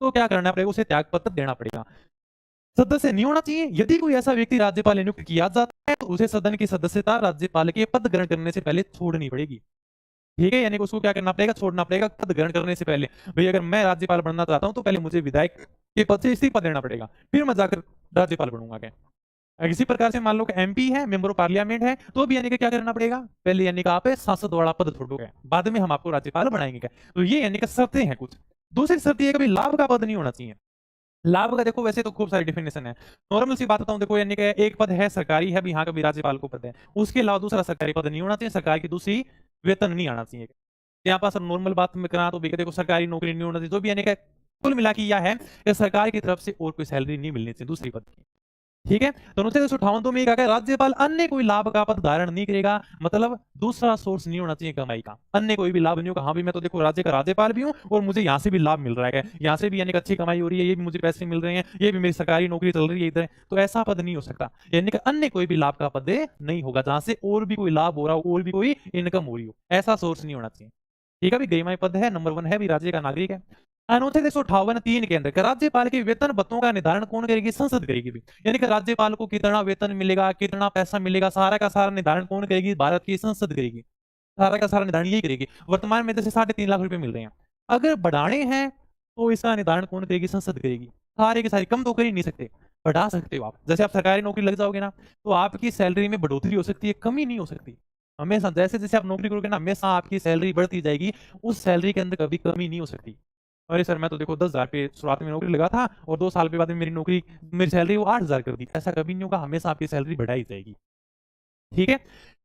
तो क्या करना पड़ेगा? उसे त्याग पत्र देना पड़ेगा। सदस्य नहीं होना चाहिए। यदि कोई ऐसा व्यक्ति राज्यपाल नियुक्त किया जाता है तो उसे सदन की सदस्यता राज्यपाल के पद ग्रहण करने से पहले छोड़नी पड़ेगी। ठीक है, यानी कि उसको क्या करना पड़ेगा? छोड़ना पड़ेगा पद ग्रहण करने से पहले। भाई अगर मैं राज्यपाल बनना चाहता हूं तो पहले मुझे विधायक के पद से इस्तीफा देना पड़ेगा, फिर मैं जाकर राज्यपाल बनूंगा। क्या इसी प्रकार से मान लो कि एमपी है, मेंबर ऑफ पार्लियामेंट है, तो भी यानी कि क्या करना पड़ेगा? पहले यानी कि आप सांसद वाला पद छोड़ोगे, बाद में हम आपको राज्यपाल बनाएंगे। क्या तो ये यानी कि शर्तें हैं कुछ। दूसरी शर्त ये कभी लाभ का पद नहीं होना चाहिए। लाभ का देखो वैसे तो खूब सारी डेफिनेशन है, नॉर्मल सी बात बताऊं, देखो यानी कि एक पद है सरकारी है, यहाँ का भी राज्यपाल को पद है, उसके अलावा दूसरा सरकारी पद नहीं होना चाहिए, सरकार की दूसरी वेतन नहीं आना चाहिए। यहाँ पास नॉर्मल बात में करा तो भी देखो सरकारी नौकरी नहीं होना चाहिए, जो भी यानी कि कुल मिला के यह है कि सरकार की तरफ से और कोई सैलरी नहीं मिलनी चाहिए दूसरी पद की। ठीक है, तो अनुच्छेद 158 में क्या है, राज्यपाल अन्य कोई लाभ का पद धारण नहीं करेगा, मतलब दूसरा सोर्स नहीं होना चाहिए कमाई का, अन्य कोई भी लाभ नहीं होगा। हाँ भी मैं तो देखो राज्य का राज्यपाल भी हूँ और मुझे यहाँ से भी लाभ मिल रहा है, यहाँ से भी यानी कि अच्छी कमाई हो रही है, ये भी मुझे पैसे मिल रहे हैं, ये भी मेरी सरकारी नौकरी चल रही है इधर, तो ऐसा पद नहीं हो सकता, यानी कि अन्य कोई भी लाभ का पद नहीं होगा जहां से और भी कोई लाभ हो रहा हो, और भी कोई इनकम हो रही हो, ऐसा सोर्स नहीं होना चाहिए। ठीक है, भी गरिमाई पद है, नंबर 1 है भी राज्य का नागरिक है। अनुच्छेद 158(3) के अंदर राज्यपाल के वेतन भत्तों का निर्धारण कौन करेगी, संसद करेगी भी, यानी कि राज्यपाल को कितना वेतन मिलेगा, कितना पैसा मिलेगा, सारा का सारा निर्धारण कौन करेगी, भारत की संसद करेगी, सारा का सारा निर्धारण यही करेगी। वर्तमान में जैसे 3.5 लाख रुपए मिल रहे हैं, अगर बढ़ाने हैं तो इसका निर्धारण कौन करेगी, संसद करेगी। सारे के सारे कम तो कर ही नहीं सकते, बढ़ा सकते हो आप, जैसे आप सरकारी नौकरी लग जाओगे ना तो आपकी सैलरी में बढ़ोतरी हो सकती है, कमी नहीं हो सकती। हमेशा जैसे जैसे आप नौकरी करोगे ना, हमेशा आपकी सैलरी बढ़ती जाएगी, उस सैलरी के अंदर कभी कमी नहीं हो सकती। अरे सर मैं तो देखो 10,000 पे शुरुआत में नौकरी लगा था और 2 साल के बाद में मेरी सैलरी वो 8,000 कर दी, ऐसा कभी नहीं होगा, हमेशा आपकी सैलरी बढ़ाई जाएगी। ठीक है,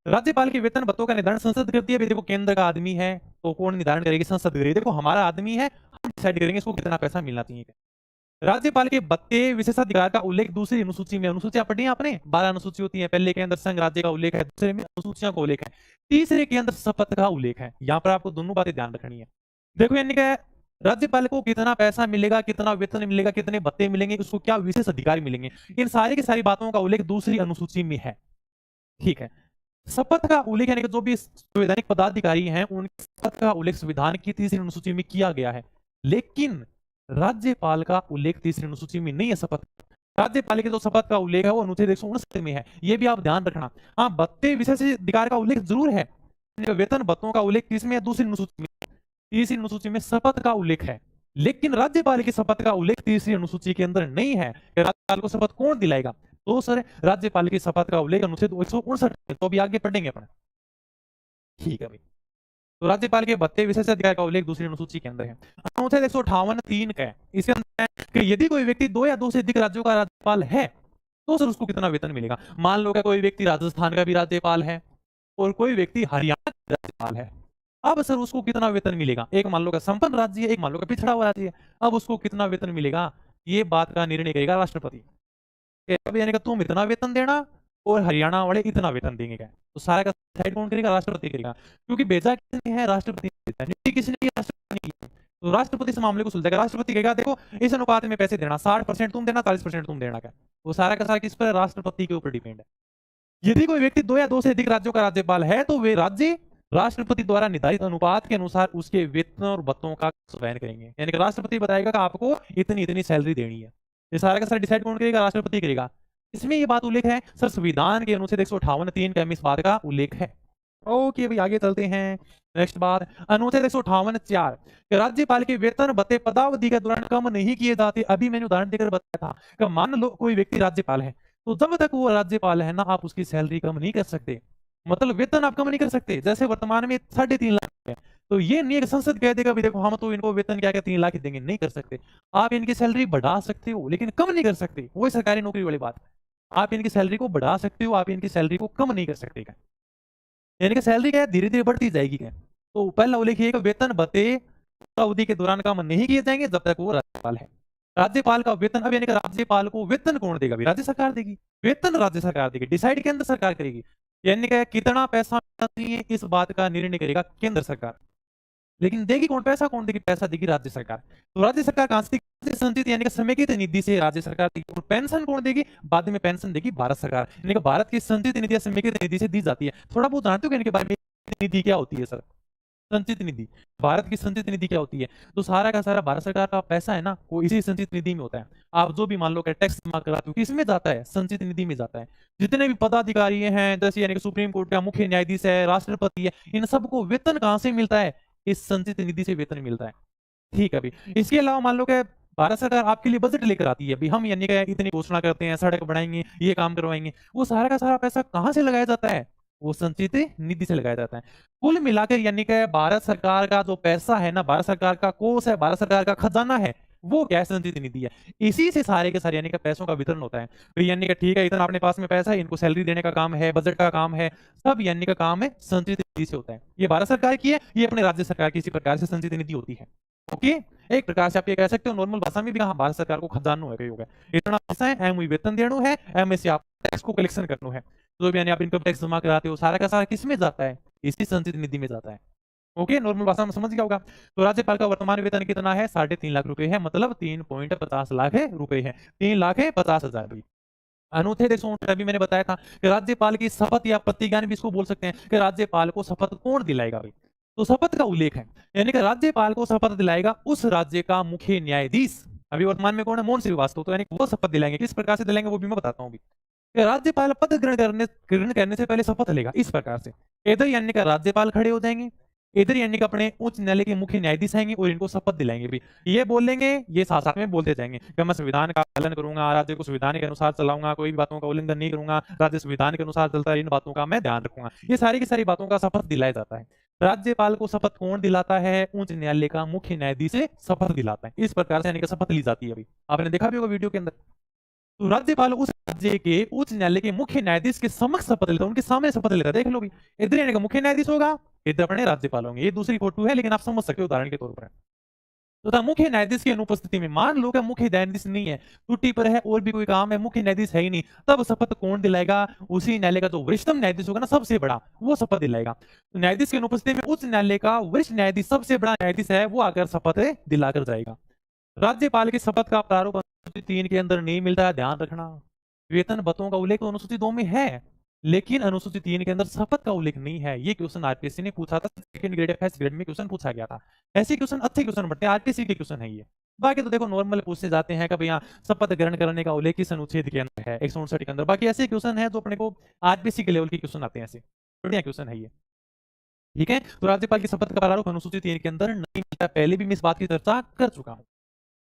राज्यपाल के वेतन भत्तों का निर्धारण संसद करती है। देखो केंद्र का आदमी है तो कौन निर्धारण करेगी, संसद करेगी। देखो हमारा आदमी है, हम डिसाइड करेंगे इसको कितना पैसा मिलना चाहिए। राज्यपाल के भत्ते विशेषाधिकार का उल्लेख दूसरी अनुसूची में, अनुसूचियां पढ़ी हैं आपने, 12 अनुसूची होती है, पहले के अंदर संघ राज्य का उल्लेख है, दूसरे में अनुसूचियों का उल्लेख है, तीसरे के अंदर शपथ का उल्लेख है। यहाँ पर आपको दोनों बातें ध्यान रखनी है। देखो यानी कि राज्यपाल को कितना पैसा मिलेगा, कितना वेतन मिलेगा, कितने भत्ते मिलेंगे, उसको क्या विशेष अधिकार मिलेंगे, इन सारी की सारी बातों का उल्लेख दूसरी अनुसूची में है। ठीक है, शपथ का उल्लेख यानी कि जो भी संवैधानिक पदाधिकारी हैं उनकी शपथ का उल्लेख संविधान की तीसरी अनुसूची में किया गया है, लेकिन राज्यपाल का उल्लेख तीसरी अनुसूची में नहीं है। शपथ राज्यपाल के जो शपथ का उल्लेख है वो अनुच्छेद 159 में है, ये भी आप ध्यान रखना। हाँ, भत्ते विशेष अधिकार का उल्लेख जरूर है, वेतन भत्तों का उल्लेख किसमें है, दूसरी अनुसूची में, तीसरी अनुसूची में शपथ का उल्लेख है, लेकिन राज्यपाल की शपथ का उल्लेख तीसरी अनुसूची के अंदर नहीं है। राज्यपाल को शपथ कौन दिलाएगा, तो सर राज्यपाल की शपथ का उल्लेख अनुच्छेद 159 में, तो अभी आगे पढ़ेंगे अपन। ठीक है भाई, तो राज्यपाल के भत्ते विशेष अधिकार का उल्लेख दूसरी अनुसूची के अंदर है। अनुच्छेद 158(3) का है, इसके अंदर है कि यदि कोई व्यक्ति 2 या 2 से अधिक राज्यों का राज्यपाल है तो सर उसको कितना वेतन मिलेगा। मान लो कि कोई व्यक्ति राजस्थान का भी राज्यपाल है और कोई व्यक्ति हरियाणा का राज्यपाल है, अब सर उसको कितना वेतन मिलेगा। एक मान लो का संपन्न राज्य है, एक मान लो का पिछड़ा हुआ राज्य है, अब उसको कितना वेतन मिलेगा, ये बात का निर्णय करेगा राष्ट्रपति। यानी कि तुम इतना वेतन देना और हरियाणा वाले इतना वेतन देंगे क्या, तो सारा का डिसाइड कौन करेगा, राष्ट्रपति करेगा, क्योंकि भेजा किसने है, राष्ट्रपति ने भेजा, नीति किसने की, राष्ट्रपति ने की। तो राष्ट्रपति इस मामले को सुलझाएगा, राष्ट्रपति कहेगा देखो इस अनुपात में पैसे देना, 60% तुम देना, 40% तुम देना, क्या वो सारा का सारा किस पर, राष्ट्रपति के ऊपर डिपेंड है। यदि कोई व्यक्ति 2 या 2 से अधिक राज्यों का राज्यपाल है तो वे राज्य राष्ट्रपति द्वारा निर्धारित अनुपात के अनुसार उसके वेतन और भत्तों का चयन करेंगे, यानी कि राष्ट्रपति बताएगा कि आपको इतनी इतनी सैलरी देनी है, ये सारा का सारा डिसाइड कौन करेगा, राष्ट्रपति करेगा। इसमें ये बात उल्लेख है सर, संविधान के अनुच्छेद 158(3) का इस बात का उल्लेख है। ओके भाई, आगे चलते हैं। नेक्स्ट बात, अनुच्छेद 158(4) राज्यपाल के वेतन भत्ते पदावधि के दौरान कम नहीं किए जाते। अभी मैंने उदाहरण देकर बताया था कि मान लो कोई व्यक्ति राज्यपाल है, तो जब तक वो राज्यपाल है ना, आप उसकी सैलरी कम नहीं कर सकते, मतलब वेतन आप कम नहीं कर सकते। जैसे वर्तमान में 3.5 लाख है, तो ये नहीं है संसद कह देगा भी देखो हम तो इनको वेतन क्या 3 लाख ही देंगे, नहीं कर सकते। आप इनकी सैलरी बढ़ा सकते हो लेकिन कम नहीं कर सकते, वही सरकारी नौकरी वाली बात। आप इनकी सैलरी को बढ़ा सकते हो, आप इनकी सैलरी को कम नहीं कर सकते। यानी कि सैलरी क्या है, धीरे धीरे बढ़ती जाएगी क्या। तो पहला उल्लेख ये वेतन भत्ते अवधि के दौरान कम नहीं किए जाएंगे जब तक वो राज्यपाल है। राज्यपाल का वेतन, अब यानी कि राज्यपाल को वेतन कौन देगा, राज्य सरकार देगी, वेतन राज्य सरकार देगी, डिसाइड केंद्र सरकार करेगी। यानी कि कितना पैसा चाहिए इस बात का निर्णय करेगा केंद्र सरकार, लेकिन देगी कौन, पैसा कौन देगी, पैसा देगी राज्य सरकार। तो राज्य सरकार कहां से संचित यानी कि समेकित निधि से राज्य सरकार देगी, और पेंशन कौन देगी, बाद में पेंशन देगी भारत सरकार, यानी कि भारत की संचित निधि समेकित निधि से दी जाती है। थोड़ा बहुत जानते हो इनके बारे में, निधि क्या होती है सर, संचित निधि, भारत की संचित निधि क्या होती है। तो सारा का सारा भारत सरकार का पैसा है ना, वो इसी संचित निधि में होता है। आप जो भी मान लो टैक्स जमा कराते हो, किसमें जाता है, संचित निधि में जाता है। जितने भी पदाधिकारी हैं, जैसे यानी कि सुप्रीम कोर्ट का मुख्य न्यायाधीश है, राष्ट्रपति है, इन सबको वेतन कहां से मिलता है, इस संचित निधि से वेतन मिलता है। ठीक है अभी, इसके अलावा मान लो कि भारत सरकार आपके लिए बजट लेकर आती है, अभी हम यानी कि इतनी घोषणा करते हैं, सड़क बनाएंगे, ये काम करवाएंगे, वो सारा का सारा पैसा कहां से लगाया जाता है, वो संचित निधि से लगाया जाता है। कुल मिलाकर यानी कि भारत सरकार का जो पैसा है ना, भारत सरकार का कोष है, भारत सरकार का खजाना है, वो क्या है? संचित निधि है। इसी से सारे के सारे यानी कि पैसों का वितरण होता है। तो यानी कि ठीक है, इतना अपने पास में पैसा है, इनको सैलरी देने का काम है, बजट का काम है, सब यानी का काम है संचित निधि से होता है। ये भारत सरकार की है, ये अपने राज्य सरकार की इसी प्रकार से संचित निधि होती है। ओके, एक प्रकार से आप ये कह सकते हो नॉर्मल भाषा में भी हाँ, भारत सरकार को खजानो है, कई हो गया इतना पैसा है, एम वेतन देनो है, एम से आप टैक्स को कलेक्शन करना है। जो भी यानी आप इनकम टैक्स जमा कराते हो, सारा का सारा किस में जाता है? इसी संचित निधि में जाता है। ओके, नॉर्मल भाषा में समझ गया होगा। तो राज्यपाल का वर्तमान वेतन कितना है? 3.5 लाख रुपए है, मतलब 3.50 लाख है रुपए है, 3,50,000 भी। अनुच्छेद 159 अभी मैंने बताया था कि राज्यपाल की शपथ या प्रतिज्ञा भी इसको बोल सकते हैं कि राज्यपाल को शपथ कौन दिलाएगा भाई? तो शपथ का उल्लेख है, यानी कि राज्यपाल को शपथ दिलाएगा उस राज्य का मुख्य न्यायाधीश। अभी वर्तमान में कौन है? मोहन श्रीवास्तव। तो यानी वो शपथ दिलाएंगे, किस प्रकार से दिलाएंगे वो भी मैं बताता हूँ अभी। कि राज्यपाल पद ग्रहण करने से पहले शपथ लेगा इस प्रकार से। इधर यानी कि राज्यपाल खड़े हो जाएंगे, इधर यानी कि अपने उच्च न्यायालय के मुख्य न्यायाधीश आएंगे और इनको शपथ दिलाएंगे भी। ये बोलेंगे, ये साथ साथ में बोलते जाएंगे कि मैं संविधान का पालन करूंगा, राज्य को संविधान के अनुसार चलाऊंगा, कोई भी बातों का उल्लंघन नहीं करूंगा, राज्य संविधान के अनुसार चलता है, इन बातों का मैं ध्यान रखूंगा। ये सारी की सारी बातों का शपथ दिलाया जाता है। राज्यपाल को शपथ कौन दिलाता है? उच्च न्यायालय का मुख्य न्यायाधीश से शपथ दिलाता है। इस प्रकार से यानी कि शपथ ली जाती है। अभी आपने देखा भी होगा वीडियो के अंदर। तो राज्यपाल उस राज्य के उच्च न्यायालय के मुख्य न्यायाधीश के समक्ष शपथ लेता है, उनके सामने शपथ लेता है। देख लो, इधर यानी कि मुख्य न्यायाधीश होगा, इधर अपने राज्यपाल होंगे। ये दूसरी फोटो है, लेकिन आप समझ सकते हो उदाहरण के तौर पर। तो मुख्य न्यायाधीश की अनुपस्थिति में, मान लो कि मुख्य न्यायाधीश नहीं है, छुट्टी पर है और भी कोई काम है, मुख्य न्यायाधीश है ही नहीं, तब शपथ कौन दिलाएगा? उसी न्यायालय का जो वरिष्ठतम न्यायाधीश होगा ना, सबसे बड़ा, वो शपथ दिलाएगा। तो न्यायाधीश की अनुपस्थिति में उच्च न्यायालय का वरिष्ठ न्यायाधीश, सबसे बड़ा न्यायाधीश है, वो आकर शपथ दिलाकर जाएगा। राज्यपाल की शपथ का प्रारूप अनुसूची 3 के अंदर नहीं मिलता है, ध्यान रखना। वेतन भत्तों का उल्लेख तो अनुसूची 2 में है, लेकिन अनुसूची 3 के अंदर शपथ का उल्लेख नहीं है। ये क्वेश्चन आरपीएससी ने पूछा था, सेकंड ग्रेड या फर्स्ट ग्रेड में क्वेश्चन पूछा गया था। ऐसे क्वेश्चन अच्छे क्वेश्चन बनते हैं, आरपीएससी के क्वेश्चन है ये। बाकी तो देखो नॉर्मल पूछते जाते हैं कि भैया शपथ ग्रहण करने का उल्लेख किस अनुच्छेद के अंदर है? 159 के अंदर। बाकी ऐसे क्वेश्चन है जो अपने को आरपीएससी के लेवल के क्वेश्चन आते हैं, ऐसे बढ़िया क्वेश्चन है ये। ठीक है, तो राज्यपाल की शपथ का प्रारूप अनुसूची 3 के अंदर नहीं मिलता। पहले भी मैं इस बात की चर्चा कर चुका हूं।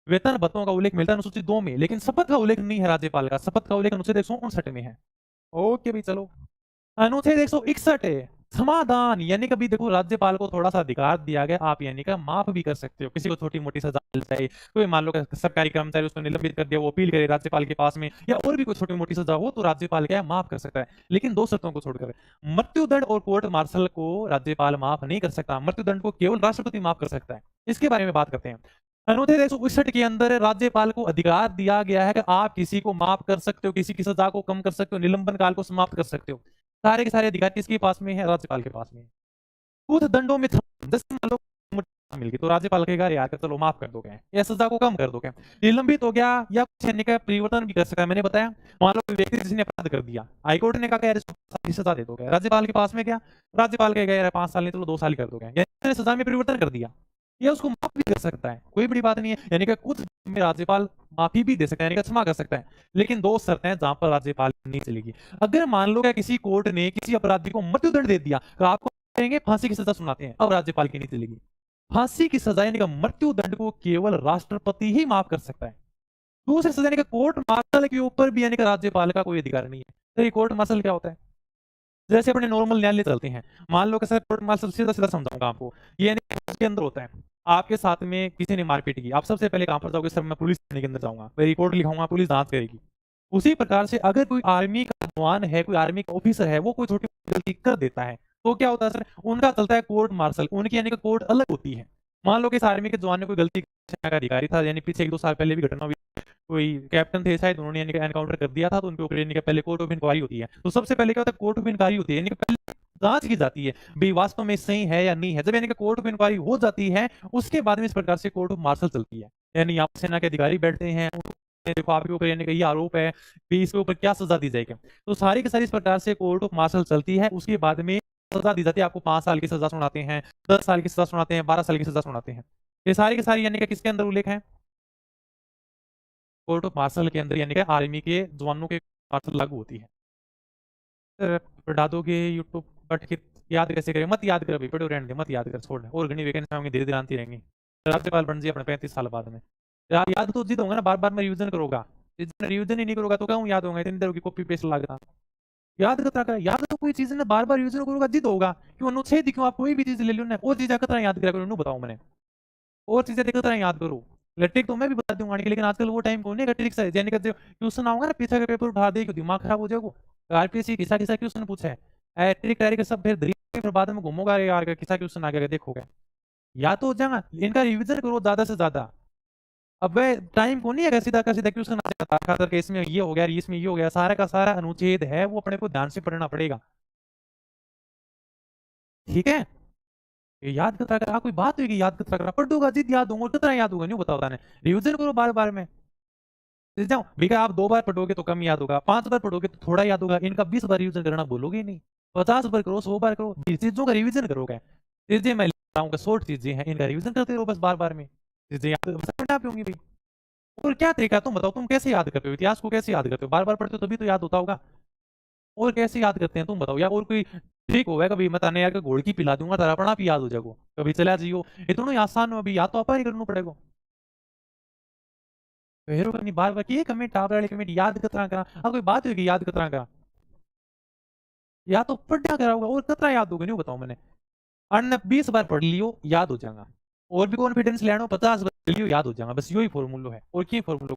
वेतन भत्तों का उल्लेख मिलता है अनुसूची 2 में, लेकिन शपथ का उल्लेख नहीं है राज्यपाल का। शपथ का उल्लेख अनुच्छेद 159 में है। ओके भाई, चलो अनुच्छेद 161 है समाधान, यानी कभी देखो राज्यपाल को थोड़ा सा अधिकार दिया गया, आप यानी का माफ भी कर सकते हो। किसी को छोटी मोटी सजा मिल जाए, कोई मान लो सरकारी कर्मचारी उसको निलंबित कर दिया, वो अपील करे राज्यपाल के पास में, या और भी कोई छोटी मोटी सजा हो तो राज्यपाल क्या है, माफ कर सकता है। लेकिन दो शर्तों को छोड़कर, मृत्युदंड और कोर्ट मार्शल को राज्यपाल माफ नहीं कर सकता। मृत्युदंड को केवल राष्ट्रपति माफ कर सकता है। इसके बारे में बात करते हैं। अनुच्छेद 161 के अंदर राज्यपाल को अधिकार दिया गया है कि आप किसी को माफ कर सकते हो, किसी की सजा को कम कर सकते हो, निलंबन काल को समाप्त कर सकते हो। सारे के सारे अधिकार किसके पास में है? राज्यपाल के पास में। कुछ दंडों में जैसे मान लो मिल गई तो राज्यपाल कहेगा यार चलो माफ कर दोगे या सजा को कम कर दोगे, निलंबित हो गया या कुछ अन्य का परिवर्तन भी कर सकता है। मैंने बताया, मान लो कोई व्यक्ति जिसने अपराध कर दिया, हाईकोर्ट ने कहा यार सजा दे दोगे, राज्यपाल के पास में क्या, राज्यपाल कहेगा यार 5 साल नहीं चलो 2 साल कर दोगे, यानी सजा में परिवर्तन कर दिया, या उसको माफ भी कर सकता है, कोई बड़ी बात नहीं है। यानी कि कुछ में राज्यपाल माफी भी दे सकता है, यानी कि क्षमा कर सकता है। लेकिन दो शर्तें हैं जहां पर राज्यपाल नहीं चलेगी। अगर मान लो कि किसी कोर्ट ने किसी अपराधी को मृत्युदंड दे दिया तो आपको कहेंगे फांसी की सजा सुनाते हैं, अब राज्यपाल की नहीं चलेगी। फांसी की सजा यानी कि मृत्युदंड को केवल राष्ट्रपति ही माफ कर सकता है। दूसरी सजा यानी कि कोर्ट मार्शल के ऊपर भी यानी कि राज्यपाल का कोई अधिकार नहीं है। तो ये कोर्ट मार्शल क्या होता है? जैसे अपने नॉर्मल न्यायालय चलते हैं, मान लो कि सर कोर्ट मार्शल सीधा सीधा समझाऊंगा आपको, ये यानी के अंदर होता है, आपके साथ में किसी ने मारपीट की, आप सबसे पहले कहां पर जाओगे? सर मैं पुलिस थाने के अंदर जाऊंगा, मैं रिपोर्ट लिखाऊंगा, पुलिस जांच करेगी। उसी प्रकार से अगर कोई आर्मी का जवान है, कोई आर्मी का ऑफिसर है, वो कोई छोटी गलती कर देता है तो क्या होता है सर? उनका चलता है कोर्ट मार्शल, उनकी यानी कि कोर्ट अलग होती है। मान लो कि इस आर्मी के जवान ने कोई गलती, सेना का अधिकारी था, यानी पीछे 1-2 साल पहले भी घटना हुई, कोई कैप्टन थे शायद, उन्होंने यानी कि एनकाउंटर कर दिया था, तो उनके ऊपर यानी कि पहले कोर्ट ऑफ इंक्वायरी होती है। तो सबसे पहले क्या होता है? कोर्ट ऑफ इंक्वायरी होती है, यानी कि पहले जांच की जाती है भाई वास्तव में सही है या नहीं है। जब यानी कि कोर्ट ऑफ इंक्वायरी हो जाती है, उसके बाद में इस प्रकार से कोर्ट ऑफ मार्शल चलती है, यानी यहाँ सेना के अधिकारी बैठते हैं, देखो आपके ऊपर यानी कि ये आरोप है कि इसके ऊपर क्या सजा दी जाएगी। तो सारी की सारी इस प्रकार से कोर्ट ऑफ मार्शल चलती है। उसके बाद में सजा दी जाती है, आपको 5 साल की सजा सुनाते हैं, 10 साल की सजा सुनाते हैं, 12 साल की सजा सुनाते हैं। ये सारी की सारी यानी कि किसके अंदर उल्लेख है? कोर्ट ऑफ मार्शल के अंदर, यानी कि आर्मी के जवानों के मार्शल लागू होती है। पढ़ा दोगे यूट्यूब बट फिर याद कैसे करें? मत याद कर, अभी पढ़ो रहने दे, मत याद कर, छोड़। और घनी वैकेंसी होंगी, धीरे धीरे आती रहेंगी। राज्यपाल बन जी अपने 35 साल बाद में यार, याद तो जिद होगा ना, बार बार में रिविजन करोगा, रिविजन ही नहीं करोगा तो क्या याद होगा? इतनी देर की कॉपी पेस्ट लागता, याद करता कर, याद तो कोई चीज ना बार बार रिविजन करोगा जिद होगा। क्यों अनुच्छेद क्यों? आप कोई भी चीज ले लो ना, वो चीज कतरा याद करा करो, बताओ मैंने, और चीजें देखो तरह याद करो। ट्रिक तो मैं भी बता दूंगा, लेकिन आजकल वो टाइम कौन है ट्रिक से यानी कि क्वेश्चन आऊंगा ना पीछे का पेपर उठा दे दिमाग खराब हो जाएगा। आरपीएससी किसा किसा क्वेश्चन पूछा है ट्रिक तैयारी सब फिर बाद में घूमोगा यार किसा क्वेश्चन आ गया देखोगे। या तो हो जाएगा इनका रिविजन करो ज्यादा से ज्यादा। अब टाइम को नहीं है सीधा का सीधा क्वेश्चन आ जाता खातर के इसमें ये हो गया इसमें ये हो गया सारा का सारा अनुच्छेद है वो अपने को ध्यान से पढ़ना पड़ेगा। ठीक है ये याद करता कर कोई बात हुई कि याद करता कर पढ़ दूंगा जिद याद होगा कितना याद होगा नहीं बताओ ने रिविजन करो बार बार में जाओ भैया आप 2 बार पढ़ोगे तो कम याद होगा 5 बार पढ़ोगे तो थोड़ा याद होगा इनका 20 बार रिविजन करना बोलोगे नहीं 50 बार करो 100 बार करो चीजों का रिविजन करोगे चीजें मैं बताऊंगा शॉर्ट चीजें हैं इनका रिविजन करते रहो बस बार बार में चीजें याद होंगी भाई। और क्या तरीका है तुम बताओ तुम कैसे याद करते हो इतिहास को कैसे याद करते हो बार बार पढ़ते हो तभी तो याद होता होगा। और कैसे याद करते हैं तुम बताओ या और कोई ठीक होगा कभी मैं ताने यार घोड़ की पिला दूंगा तारा पढ़ा भी याद हो जाएगा कभी चला जियो इतना आसान अभी याद तो आप ही करना पड़ेगा। फिर अपनी बार बार ये कमेंट आप वाले कमेंट याद कतरा करा अब कोई बात होगी याद कतरा करा या तो पढ़ना करा होगा और कतरा याद होगा नहीं बताओ मैंने अन्य 20 बार पढ़ लियो याद हो जाएगा और भी कॉन्फिडेंस लेना 50 बार पढ़ लियो याद हो जाएगा बस यही फॉर्मूला है और क्या फॉर्मूला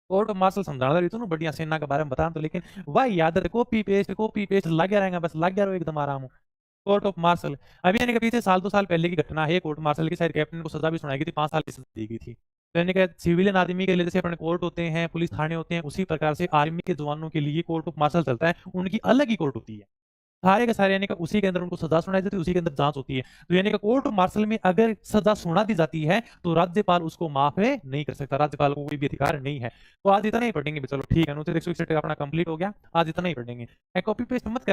कोर्ट ऑफ मार्शल समझाना रही तो बढ़िया सेना के बारे में बता तो लेकिन वह याद है कॉपी पेस्ट लग रहेगा बस लग गया रहो एकदम आराम। कोर्ट ऑफ मार्शल अभी यानी कि पीछे साल 2 साल पहले की घटना है कोर्ट मार्शल की शायद कैप्टन को सजा भी सुनाई गई थी 5 साल की सजा दी गई थी। तो यानी कि सिविलियन आदमी के लिए जैसे अपने कोर्ट होते हैं पुलिस थाने होते हैं उसी प्रकार से आर्मी के जवानों के लिए कोर्ट ऑफ मार्शल चलता है उनकी अलग ही कोर्ट होती है सारे के सारे यानी कि उसी के अंदर उनको सजा सुनाई जाती है उसी के अंदर जांच होती है। तो यानी कि कोर्ट ऑफ मार्शल में अगर सजा सुना दी जाती है तो राज्यपाल उसको माफ नहीं कर सकता राज्यपाल को कोई भी अधिकार नहीं है। तो आज इतना ही पढ़ेंगे चलो ठीक है 161 अपना कंप्लीट हो गया आज इतना ही पढ़ेंगे कॉपी पेस्ट मत